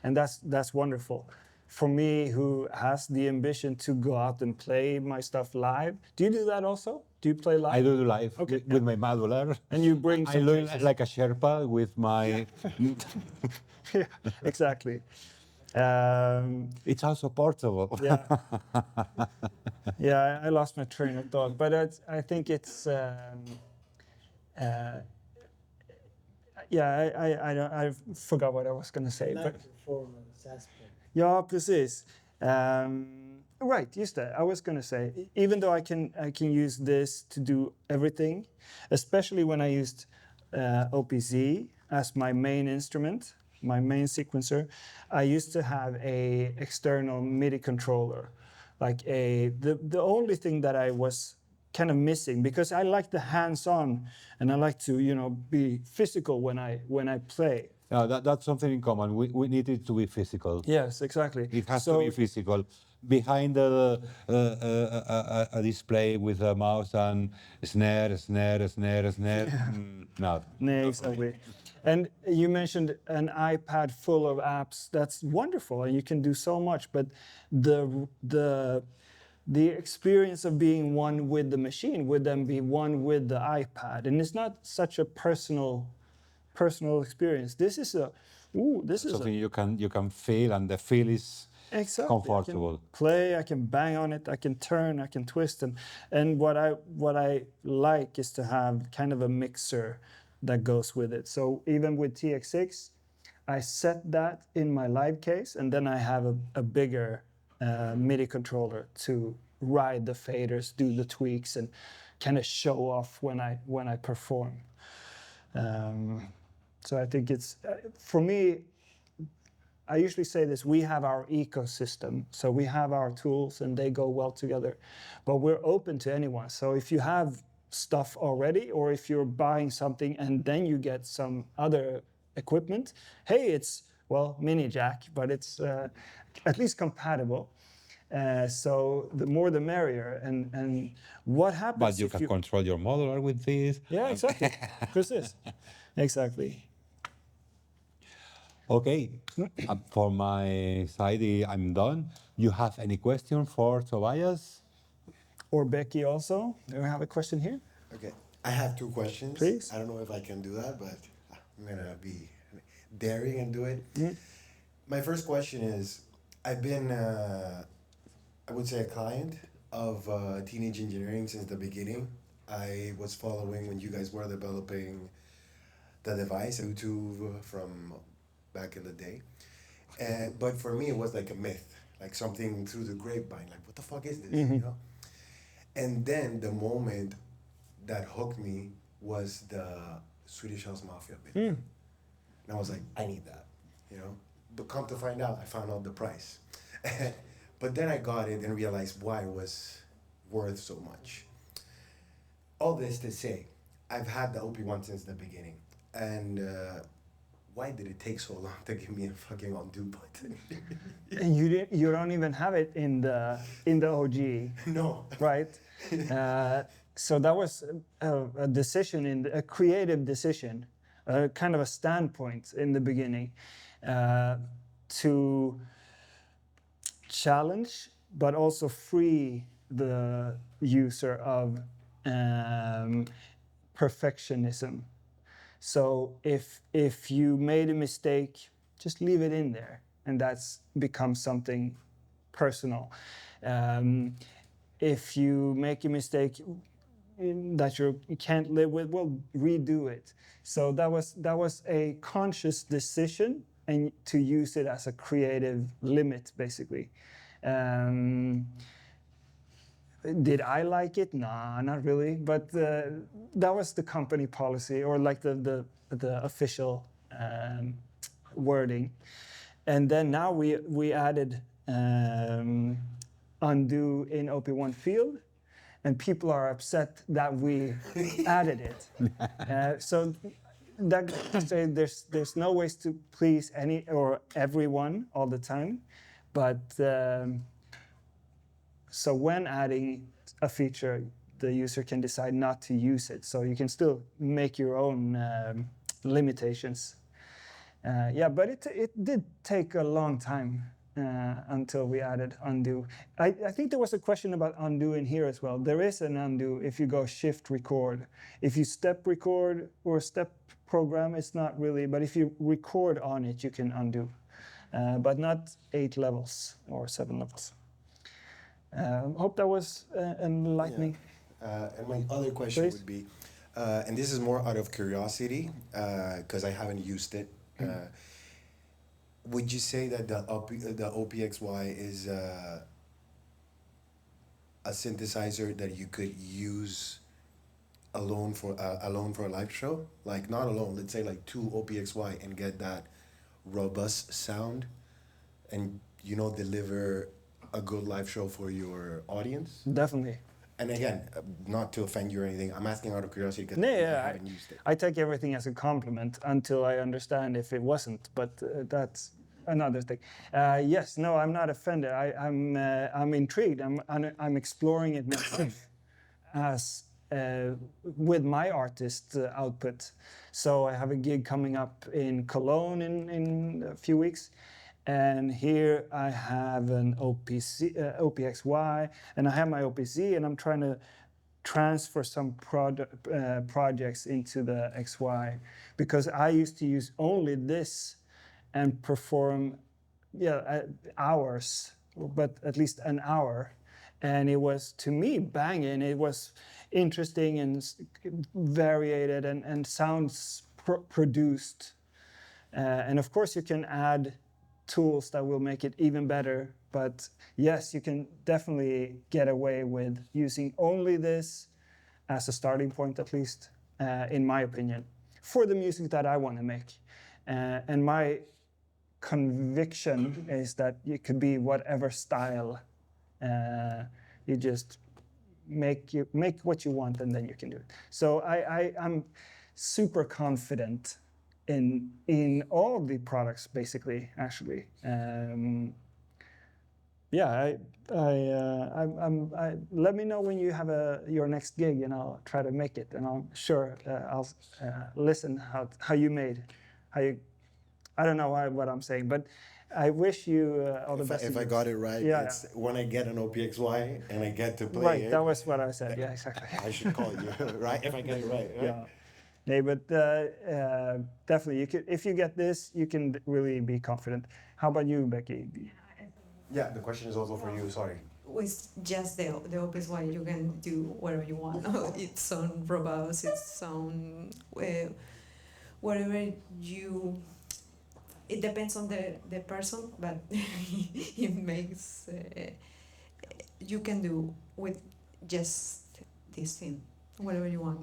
And that's wonderful. For me, who has the ambition to go out and play my stuff live, do you do that also? Do you play live? I do live Okay, with my modular. And you bring I some look cases. like a Sherpa with my. Yeah, exactly. It's also portable. Yeah. Yeah, I lost my train of thought, but I think it's. Yeah, I forgot what I was going to say. But Performance aspect. ja, precis. Right, just that. I was going to say, even though I can use this to do everything, especially when I used OPZ as my main instrument, my main sequencer, I used to have a external MIDI controller, like the only thing that I was kind of missing, because I like the hands-on and I like to be physical when I play. That's something in common. We need it to be physical. Yes, exactly. It has to be physical. Behind a display with a mouse and snare. No. No, exactly. And you mentioned an iPad full of apps. That's wonderful, and you can do so much. But the experience of being one with the machine would then be one with the iPad, and it's not such a personal experience. This is Something you can feel, and the feel is exactly comfortable. I can play, I can bang on it, I can turn, I can twist, and what I like is to have kind of a mixer that goes with it. So even with TX6, I set that in my live case, and then I have a bigger MIDI controller to ride the faders, do the tweaks, and kind of show off when I perform. So I think it's for me. I usually say this: we have our ecosystem, so we have our tools, and they go well together. But we're open to anyone. So if you have stuff already, or if you're buying something and then you get some other equipment, hey, it's mini jack, but it's at least compatible. So the more the merrier. And what happens? But you can control your modular with this. Yeah, exactly. Precis. Exactly. Okay, for my side, I'm done. You have any question for Tobias? Or Becky also. Do we have a question here? Okay, I have two questions. Please. I don't know if I can do that, but I'm gonna be daring and do it. My first question is, I've been, I would say, a client of Teenage Engineering since the beginning. I was following when you guys were developing the device, YouTube, from back in the day. But for me, it was like a myth, like something through the grapevine, like, what the fuck is this, you know? And then the moment that hooked me was the Swedish House Mafia bit. And I was like, I need that, you know? But come to find out, I found out the price. But then I got it and realized why it was worth so much. All this to say, I've had the OP1 since the beginning. And why did it take so long to give me a fucking undo button? And you don't even have it in the OG. No. Right? So that was a decision, a creative decision, kind of a standpoint in the beginning, to challenge, but also free the user of perfectionism. So if you made a mistake, just leave it in there, and that's becomes something personal. If you make a mistake that you can't live with, well, redo it. So that was a conscious decision, and to use it as a creative limit, basically. Did I like it? Nah, not really. But that was the company policy, or like the official wording. And then now we added undo in OP1 field, and people are upset that we added it. So that say there's no ways to please any or everyone all the time, but So when adding a feature, the user can decide not to use it. So you can still make your own limitations. But it did take a long time until we added undo. I think there was a question about undo in here as well. There is an undo if you go shift record. If you step record or step program, it's not really, but if you record on it, you can undo. But not 8 levels or 7 levels. Hope that was enlightening. And my other question Please. would be, and this is more out of curiosity, because I haven't used it. Would you say that the OPXY is a synthesizer that you could use alone for a live show? Like not alone, let's say like 2 OPXY and get that robust sound, and deliver a good live show for your audience? Definitely. And again, not to offend you or anything, I'm asking out of curiosity because I haven't used it. I take everything as a compliment until I understand if it wasn't, but that's another thing. Yes, no, I'm not offended. I'm intrigued. I'm exploring it myself as with my artist output. So I have a gig coming up in Cologne in a few weeks. And here I have an OPXY, and I have my OPZ, and I'm trying to transfer some projects into the XY, because I used to use only this and perform hours, but at least an hour. And it was, to me, banging. It was interesting and varied and sounds produced. And of course you can add tools that will make it even better. But yes, you can definitely get away with using only this as a starting point, at least, in my opinion, for the music that I want to make. And my conviction is that it could be whatever style. You just make what you want, and then you can do it. So I'm super confident in all the products, basically, actually. Let me know when you have your next gig, and I'll try to make it. And I'm sure I'll listen how you made. I don't know what I'm saying, but I wish you all the best. If I got it right, it's when I get an OPXY and I get to play right, it. that was what I said. Yeah, exactly. I should call you, right? If I get it right. Yeah. Yeah, but definitely, if you get this, you can really be confident. How about you, Becky? Yeah, the question is also for you. Sorry. With just the Opus One, you can do whatever you want. It's on robust, it's on whatever you. It depends on the person, but it makes you can do with just this thing. Whatever you want.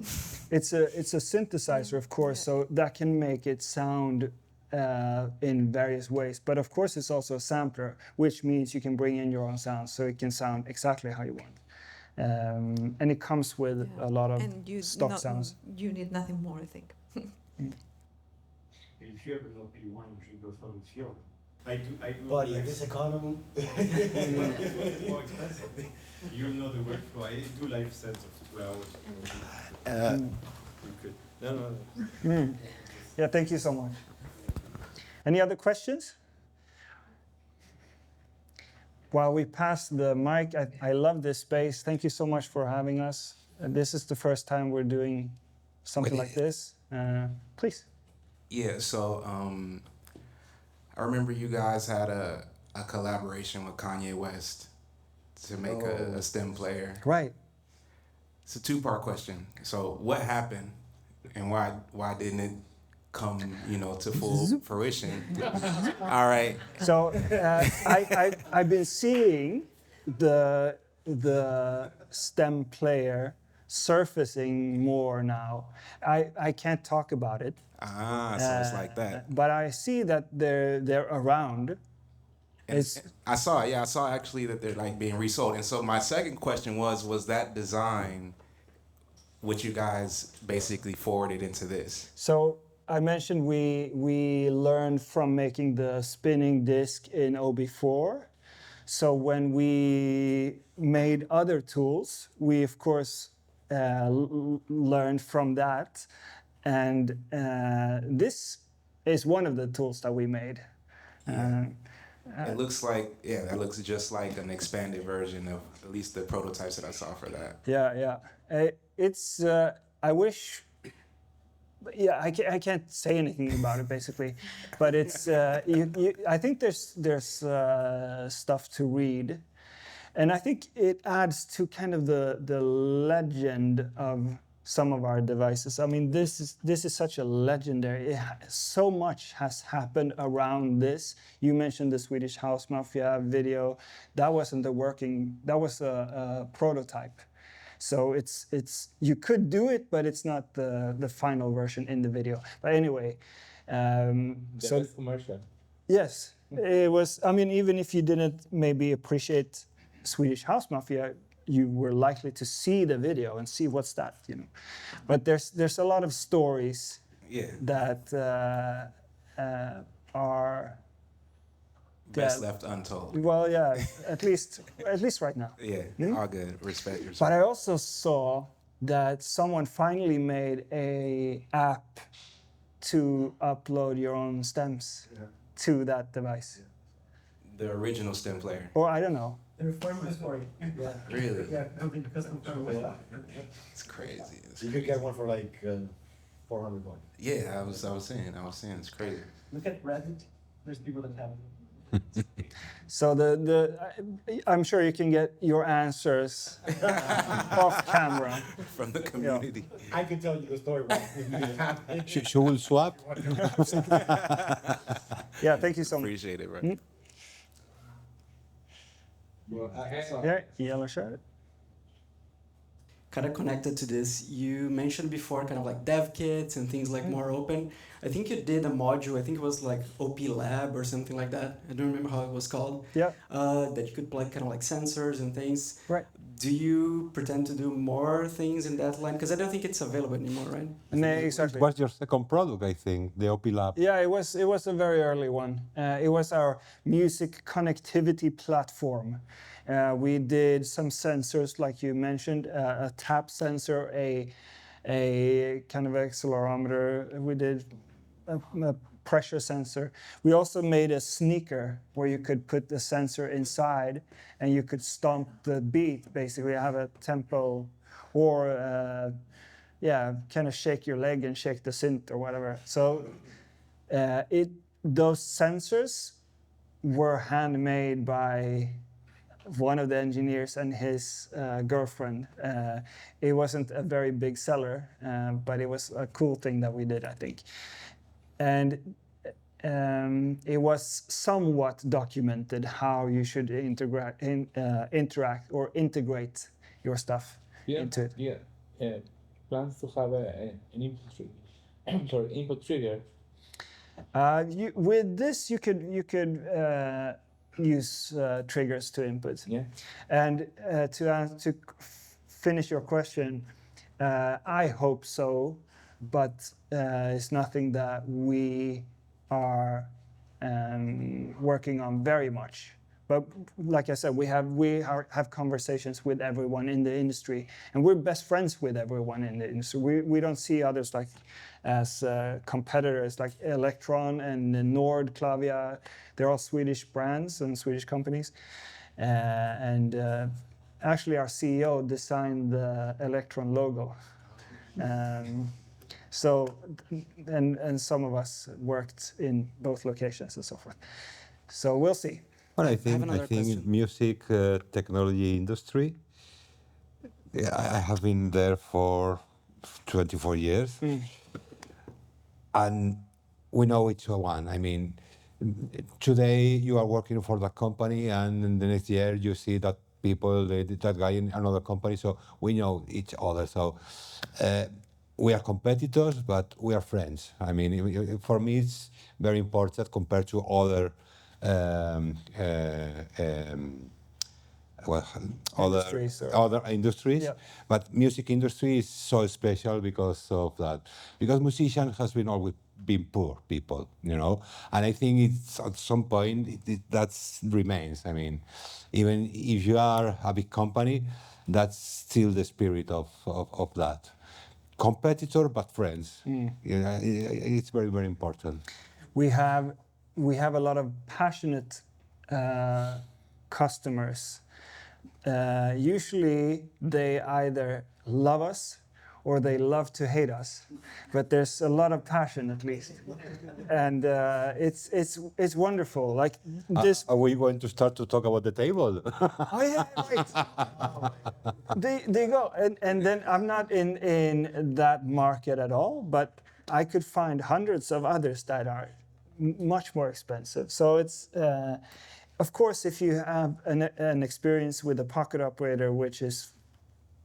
It's a synthesizer, of course, so that can make it sound in various ways. But of course, it's also a sampler, which means you can bring in your own sounds, so it can sound exactly how you want. And it comes with a lot of stock sounds. You need nothing more, I think. If you have an OP1, you should go for the fuel. I do. Buddy, in this economy. It's more expensive. You know the workflow. I do live sets of 2 hours. You could. No. Yeah, thank you so much. Any other questions? While we pass the mic, I love this space. Thank you so much for having us. This is the first time we're doing something like this. Please. Yeah, so I remember you guys had a collaboration with Kanye West to make a STEM player. Right. It's a 2-part question. So what happened, and why didn't it come, to full fruition? All right. So I've been seeing the STEM player surfacing more now. I can't talk about it. So it's like that. But I see that they're around. I saw actually that they're like being resold. And so my second question was that design what you guys basically forwarded into this? So I mentioned we learned from making the spinning disc in OB4. So when we made other tools, we of course learned from that, and this is one of the tools that we made. It looks like, yeah, that looks just like an expanded version of at least the prototypes that I saw for that. Yeah. It's I wish. Yeah, I can't say anything about it basically, but it's I think there's stuff to read, and I think it adds to kind of the legend of some of our devices. I mean, this is such a legendary. So much has happened around this. You mentioned the Swedish House Mafia video. That wasn't the working. That was a prototype. So it's you could do it, but it's not the final version in the video. But anyway, so commercial. yes, it was. I mean, even if you didn't maybe appreciate Swedish House Mafia, you were likely to see the video and see what's that, you know. But there's a lot of stories that are Best left untold. well, yeah, at least right now. Yeah, all good. Respect. But I also saw that someone finally made a app to upload your own stems to that device. The original stem player. Or I don't know. They're formats for you. Yeah. Really? Yeah, custom firmware. It's crazy. It's You could get one for like $400. Yeah, I was saying, it's crazy. Look at Reddit. There's people that have it. So I'm sure you can get your answers off camera. From the community. I can tell you the story. Should we swap? Yeah, thank you so much. Appreciate it, bro. Well, I saw Yeah, yellow shirt. Kind of connected to this, you mentioned before kind of like dev kits and things like more open. I think you did a module, I think it was like OP Lab or something like that. I don't remember how it was called. Yeah. That you could plug kind of like sensors and things. Right. Do you pretend to do more things in that line? Because I don't think it's available anymore, right? No, exactly. What's your second product, I think, the OP Lab? Yeah, it was a very early one. It was our music connectivity platform. We did some sensors, like you mentioned, a tap sensor, a kind of accelerometer. We did a pressure sensor. We also made a sneaker where you could put the sensor inside and you could stomp the beat, basically have a tempo, or kind of shake your leg and shake the synth or whatever. So those sensors were handmade by one of the engineers and his girlfriend. It wasn't a very big seller, but it was a cool thing that we did, I think. And it was somewhat documented how you should interact or integrate your stuff into it. Yeah. Plans to have an input trigger. Sorry, input trigger. With this, you could use triggers to input. Yeah. And to finish your question, I hope so, but it's nothing that we are working on very much. But like I said, we have conversations with everyone in the industry, and we're best friends with everyone in the industry. We don't see others like as competitors, like Electron and Nord, Clavia. They're all Swedish brands and Swedish companies. Actually, our CEO designed the Electron logo. So some of us worked in both locations and so forth. So we'll see. Well, I think question. music technology industry. Yeah, I have been there for 24 years, and we know each one. I mean, today you are working for the company, and in the next year you see that that guy in another company. So we know each other. So we are competitors, but we are friends. I mean, for me, it's very important compared to other well, other Industries or- other industries, Yeah. but music industry is so special because of that. Because musicians has been always been poor people, you know, and I think it's at some point that remains. I mean, even if you are a big company, that's still the spirit of that. Competitor but friends. You know, it's very very important. We have a lot of passionate customers. Usually they either love us or they love to hate us, but there's a lot of passion at least, and it's wonderful. Like this. Are we going to start to talk about the table? Oh yeah, right. They go, and then I'm not in that market at all, but I could find hundreds of others that are much more expensive. So it's, of course, if you have an experience with a pocket operator, which is,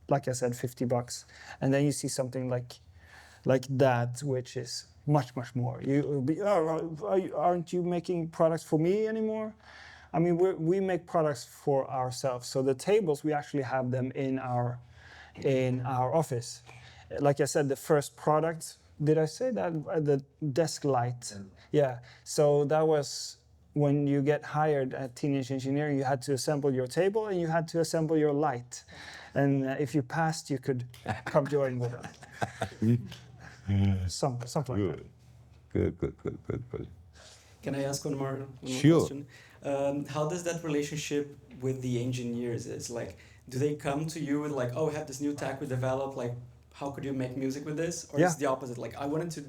like I said, $50, and then you see something like that, which is much more. You'll be, oh, aren't you making products for me anymore? I mean, we make products for ourselves. So the tables, we actually have them in our office. Like I said, the first product, did I say that? The desk light. Yeah. So that was when you get hired at Teenage Engineering, you had to assemble your table and you had to assemble your light. And if you passed, you could come join with us. Something like that. Good. Can I ask one more Sure. question? How does that relationship with the engineers is? Like, do they come to you with like, oh, we have this new tech we developed, like, how could you make music with this? Or Yeah. is it the opposite? Like, I wanted to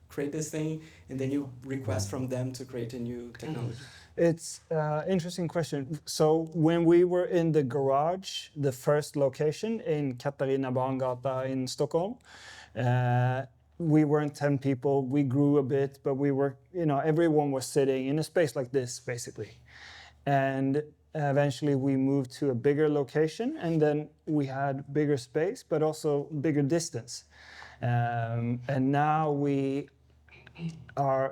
create this thing, and then you request from them to create a new technology? It's an interesting question. So when we were in the garage, the first location in Katarina Barngata in Stockholm, we weren't 10 people. We grew a bit, but we were, everyone was sitting in a space like this, basically. And eventually we moved to a bigger location, and then we had bigger space, but also bigger distance. And now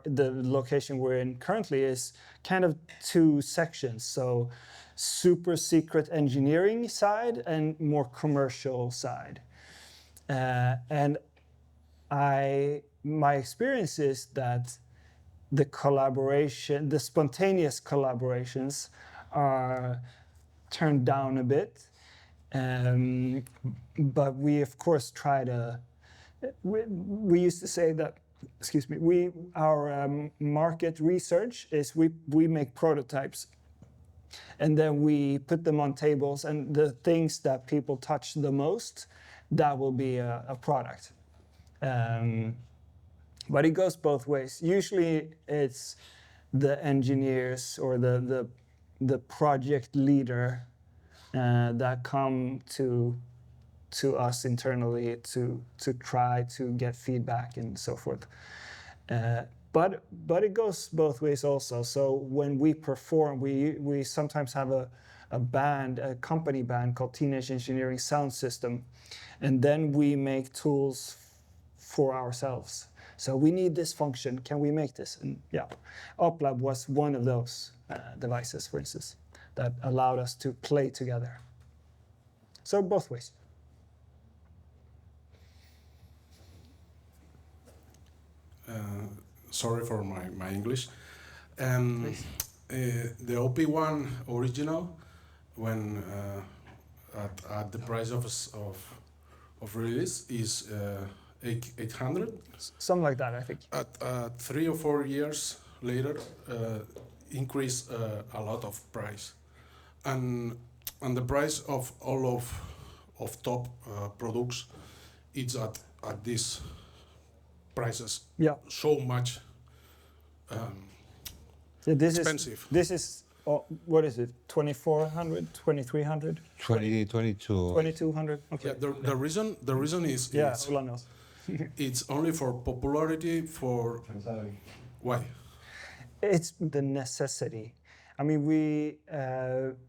the location we're in currently is kind of two sections. So super secret engineering side and more commercial side. And my experience is that the spontaneous collaborations are turned down a bit. But we of course try to, we used to say that, our market research is we make prototypes and then we put them on tables, and the things that people touch the most, that will be a product. But it goes both ways. Usually it's the engineers or the project leader that come to us internally to try to get feedback and so forth. But it goes both ways also. So when we perform, we sometimes have a company band called Teenage Engineering Sound System, and then we make tools for ourselves. So we need this function. Can we make this? And yeah, OpLab was one of those devices, for instance, that allowed us to play together. So both ways. Sorry for my English. The OP1 original, when at the price of release is 800. Something like that, I think. At 3 or 4 years later, increase a lot of price, and the price of all of top products, it's at these prices. Yeah. So much expensive. This is what is it? 2,400, 2,300, 2022. 2,200. Okay. Yeah, the reason is Ola knows. it's only for popularity. For why? It's the necessity. I mean, we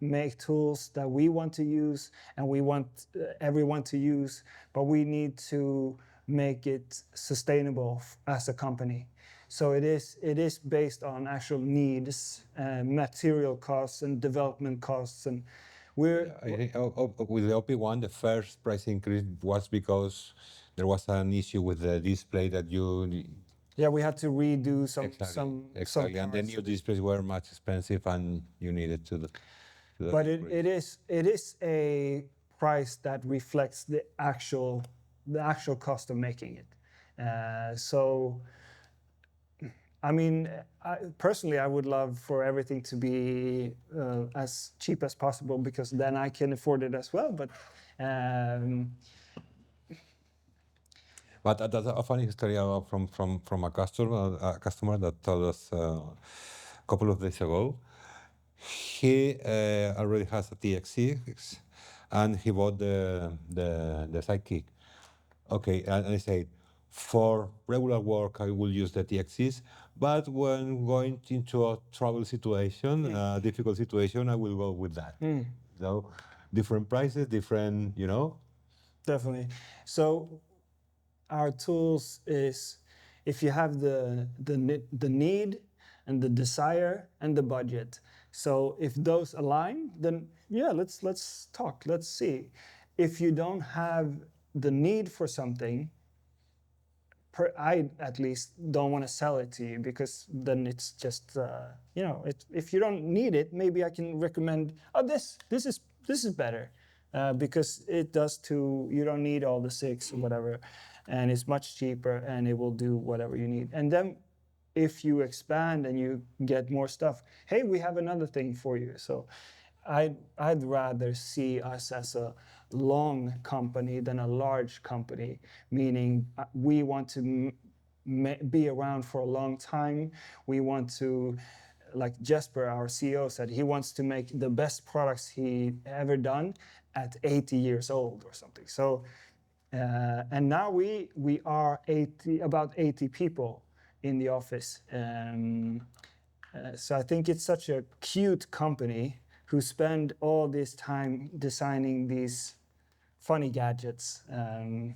make tools that we want to use and we want everyone to use, but we need to make it sustainable as a company. So it is based on actual needs, material costs and development costs, and We're I think with the OP1, the first price increase was because there was an issue with the display that you yeah, we had to redo exactly, and the parts. new displays were much expensive, and you needed to do But the it is a price that reflects the actual cost of making it. So, I mean, personally, I would love for everything to be as cheap as possible because then I can afford it as well. But But that's a funny story from a customer that told us a couple of days ago. He already has a TX6, and he bought the Sidekick. Okay, and I said, for regular work, I will use the TX6, but when going into a travel situation, a difficult situation, I will go with that. So, different prices, different, definitely. So our tools is if you have the need and the desire and the budget. So if those align, then yeah, let's talk. Let's see. If you don't have the need for something, I at least don't want to sell it to you because then it's just if you don't need it, maybe I can recommend this is better because it does too. You don't need all the 6 or whatever, and it's much cheaper and it will do whatever you need. And then if you expand and you get more stuff, hey, we have another thing for you. So I'd rather see us as a long company than a large company, meaning we want to be around for a long time. We want to, like Jesper, our CEO, said, he wants to make the best products he ever done at 80 years old or something. So, and now we are about 80 people in the office. So I think it's such a cute company who spend all this time designing these funny gadgets, and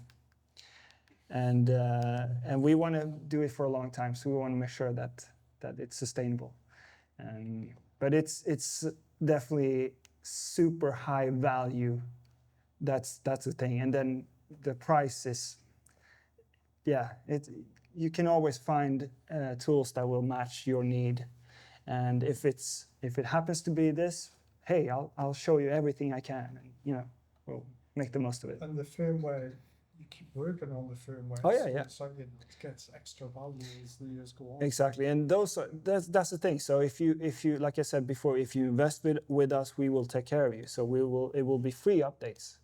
we want to do it for a long time. So we want to make sure that it's sustainable. But it's definitely super high value. That's the thing. And then the price is, you can always find tools that will match your need. And if it happens to be this, hey, I'll show you everything I can, and we'll make the most of it. And the firmware, you keep working on the firmware. Oh yeah. So it gets extra value as the years go on. Exactly, and that's the thing. So if you like I said before, if you invest with us, we will take care of you. So it will be free updates.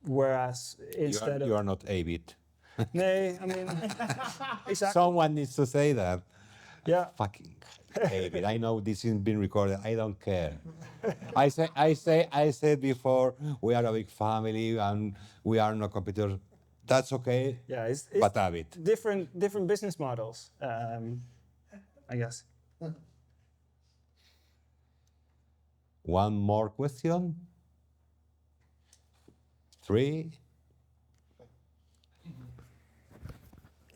Whereas instead you are not A-bit. Nay, I mean, exactly. Someone needs to say that. Yeah. Fucking David, I know this is being recorded. I don't care. I said before, we are a big family and we are not competitors. That's okay. Yeah, it's but have it. Different business models, I guess. One more question. 3.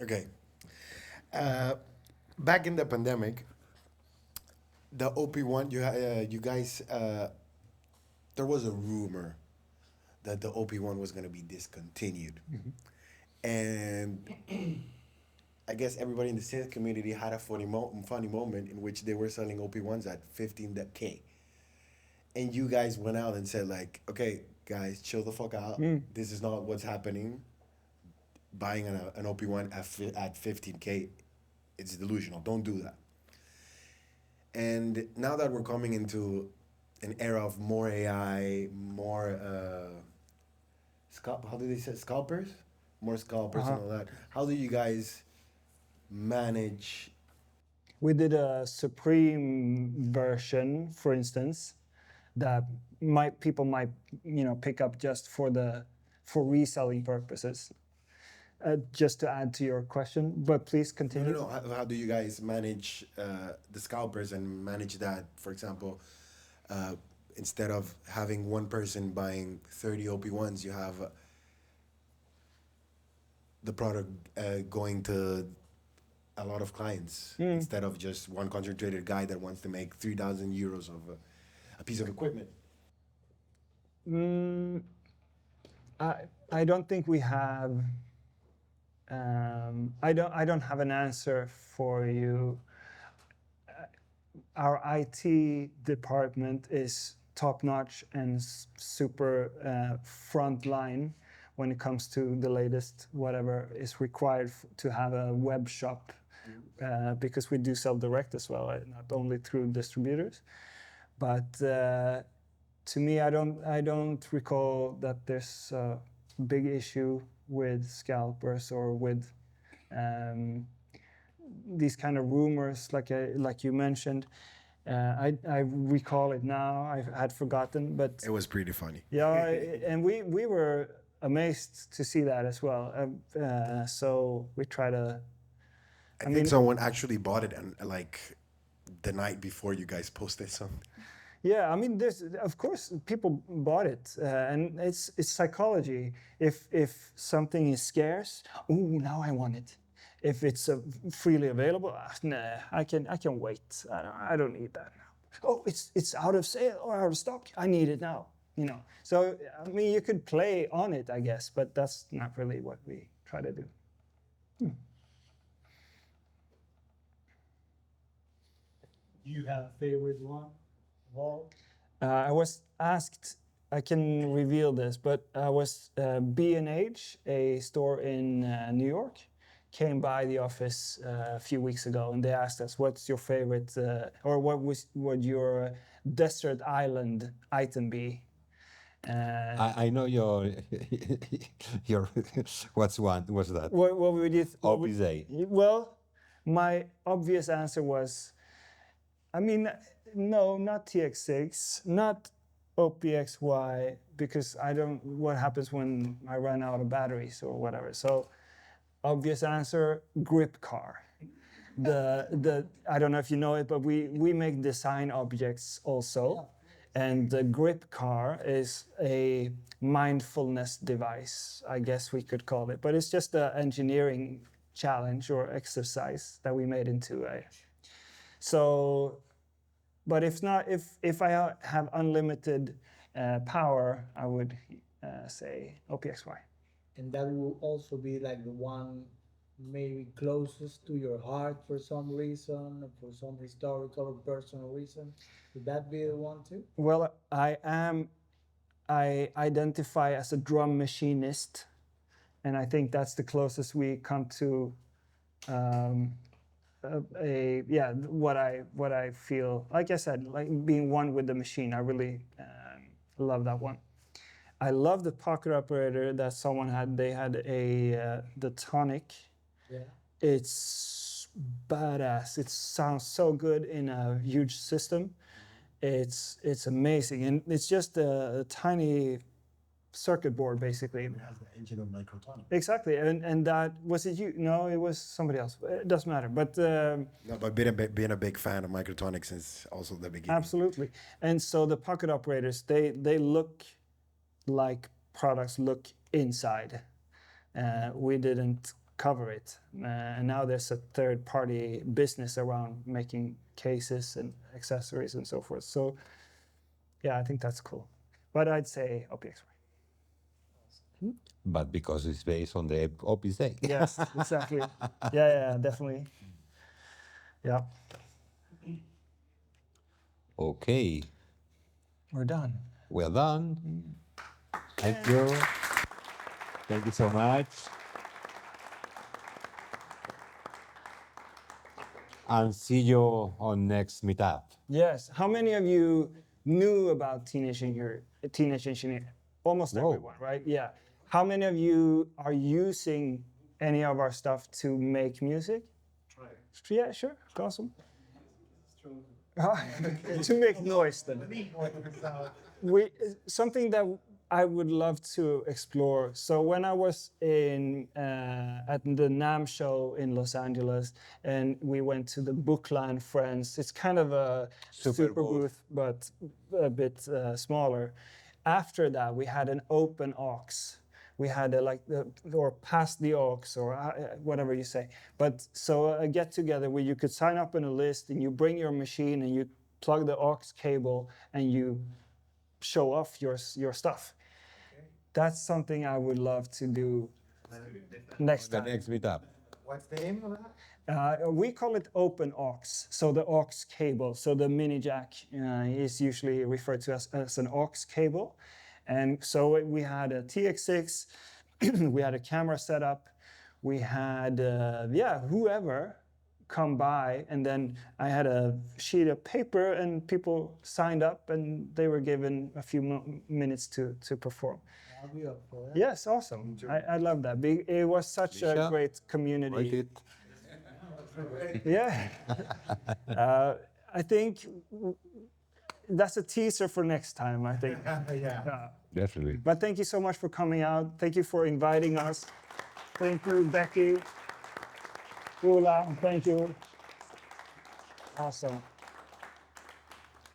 Okay. Back in the pandemic, the OP1, you guys, there was a rumor that the OP1 was going to be discontinued. Mm-hmm. And I guess everybody in the sales community had a funny moment in which they were selling OP1s at $15K. And you guys went out and said, like, okay, guys, chill the fuck out. This is not what's happening. Buying an OP1 at $15K, it's delusional. Don't do that. And now that we're coming into an era of more AI, more how do they say scalpers? More scalpers and all that. How do you guys manage? We did a Supreme version, for instance, that people might pick up just for reselling purposes. Just to add to your question, but please continue. No. How do you guys manage the scalpers and manage that? For example, instead of having one person buying 30 OP1s, you have the product going to a lot of clients instead of just one concentrated guy that wants to make 3,000 euros a piece of equipment? I don't think we have. I don't have an answer for you. Our IT department is top notch and super front line when it comes to the latest whatever is required to have a web shop, because we do sell direct as well, not only through distributors. But to me, I don't recall that there's a big issue with scalpers or with these kind of rumors, like you mentioned. I recall it now. I had forgotten, but It was pretty funny. yeah, and we were amazed to see that as well. So we try to. I think someone actually bought it and like the night before you guys posted something. Yeah, I mean, there's of course people bought it, and it's psychology. If something is scarce, ooh, now I want it. If it's freely available, nah, I can wait. I don't need that now. Oh, it's out of sale or out of stock. I need it now. You know. So I mean, you could play on it, I guess, but that's not really what we try to do. Do you have a favorite one? I was asked, I can reveal this, but I was B&H, a store in New York, came by the office a few weeks ago, and they asked us, what's your favorite, or would your desert island item be? I know your what's that? What would you? Obviously. Well, my obvious answer was, I mean, no, not TX6, not OPXY, because I don't. What happens when I run out of batteries or whatever? So, obvious answer: grip car. I don't know if you know it, but we make design objects also. And the grip car is a mindfulness device, I guess we could call it. But it's just an engineering challenge or exercise that we made into a. So, but if I have unlimited power, I would say OPXY. And that will also be like the one maybe closest to your heart for some reason, for some historical or personal reason. Would that be the one too? Well, I identify as a drum machinist, and I think that's the closest we come to what I feel. Like I said, like being one with the machine. I really love that one. I love the pocket operator that someone had. They had the Tonic. Yeah. It's badass. It sounds so good in a huge system. It's amazing, and it's just a tiny circuit board basically. It has the engine of microtonic. Exactly, and that was it. You no, it was somebody else. It doesn't matter. But No, but being a big fan of microtonic since also the beginning. absolutely. And so the pocket operators, they look like products look inside. We didn't cover it, and now there's a third-party business around making cases and accessories and so forth. So, yeah, I think that's cool. But I'd say OPXY. But because it's based on the OPXY. Yes, exactly. Yeah, definitely. Yeah. Okay. We're done. Well done. Thank you. Thank you so much. And see you on next meetup. Yes. How many of you knew about Teenage Engineer? Almost everyone, right? Yeah. How many of you are using any of our stuff to make music? Try it. Yeah, sure. Awesome. To make noise then. Something that I would love to explore. So when I was at the NAMM show in Los Angeles, and we went to the Bookland Friends, it's kind of a super booth, but a bit smaller. After that, we had an open aux. We had or past the aux, or whatever you say. But so a get together where you could sign up on a list, and you bring your machine, and you plug the aux cable, and you show off your stuff. That's something I would love to do next The time. next meetup. What's the name of that? We call it open aux, so the aux cable. So the mini jack is usually referred to as an aux cable. And so we had a TX6, we had a camera setup, we had, whoever come by, and then I had a sheet of paper and people signed up and they were given a few minutes to perform. I'll be up for that. Yes, awesome. I love that. It was such a great community. Write it. Yeah. I think that's a teaser for next time, I think. Yeah. Definitely. But thank you so much for coming out. Thank you for inviting us. Thank you, Becky. Ula, thank you. Awesome.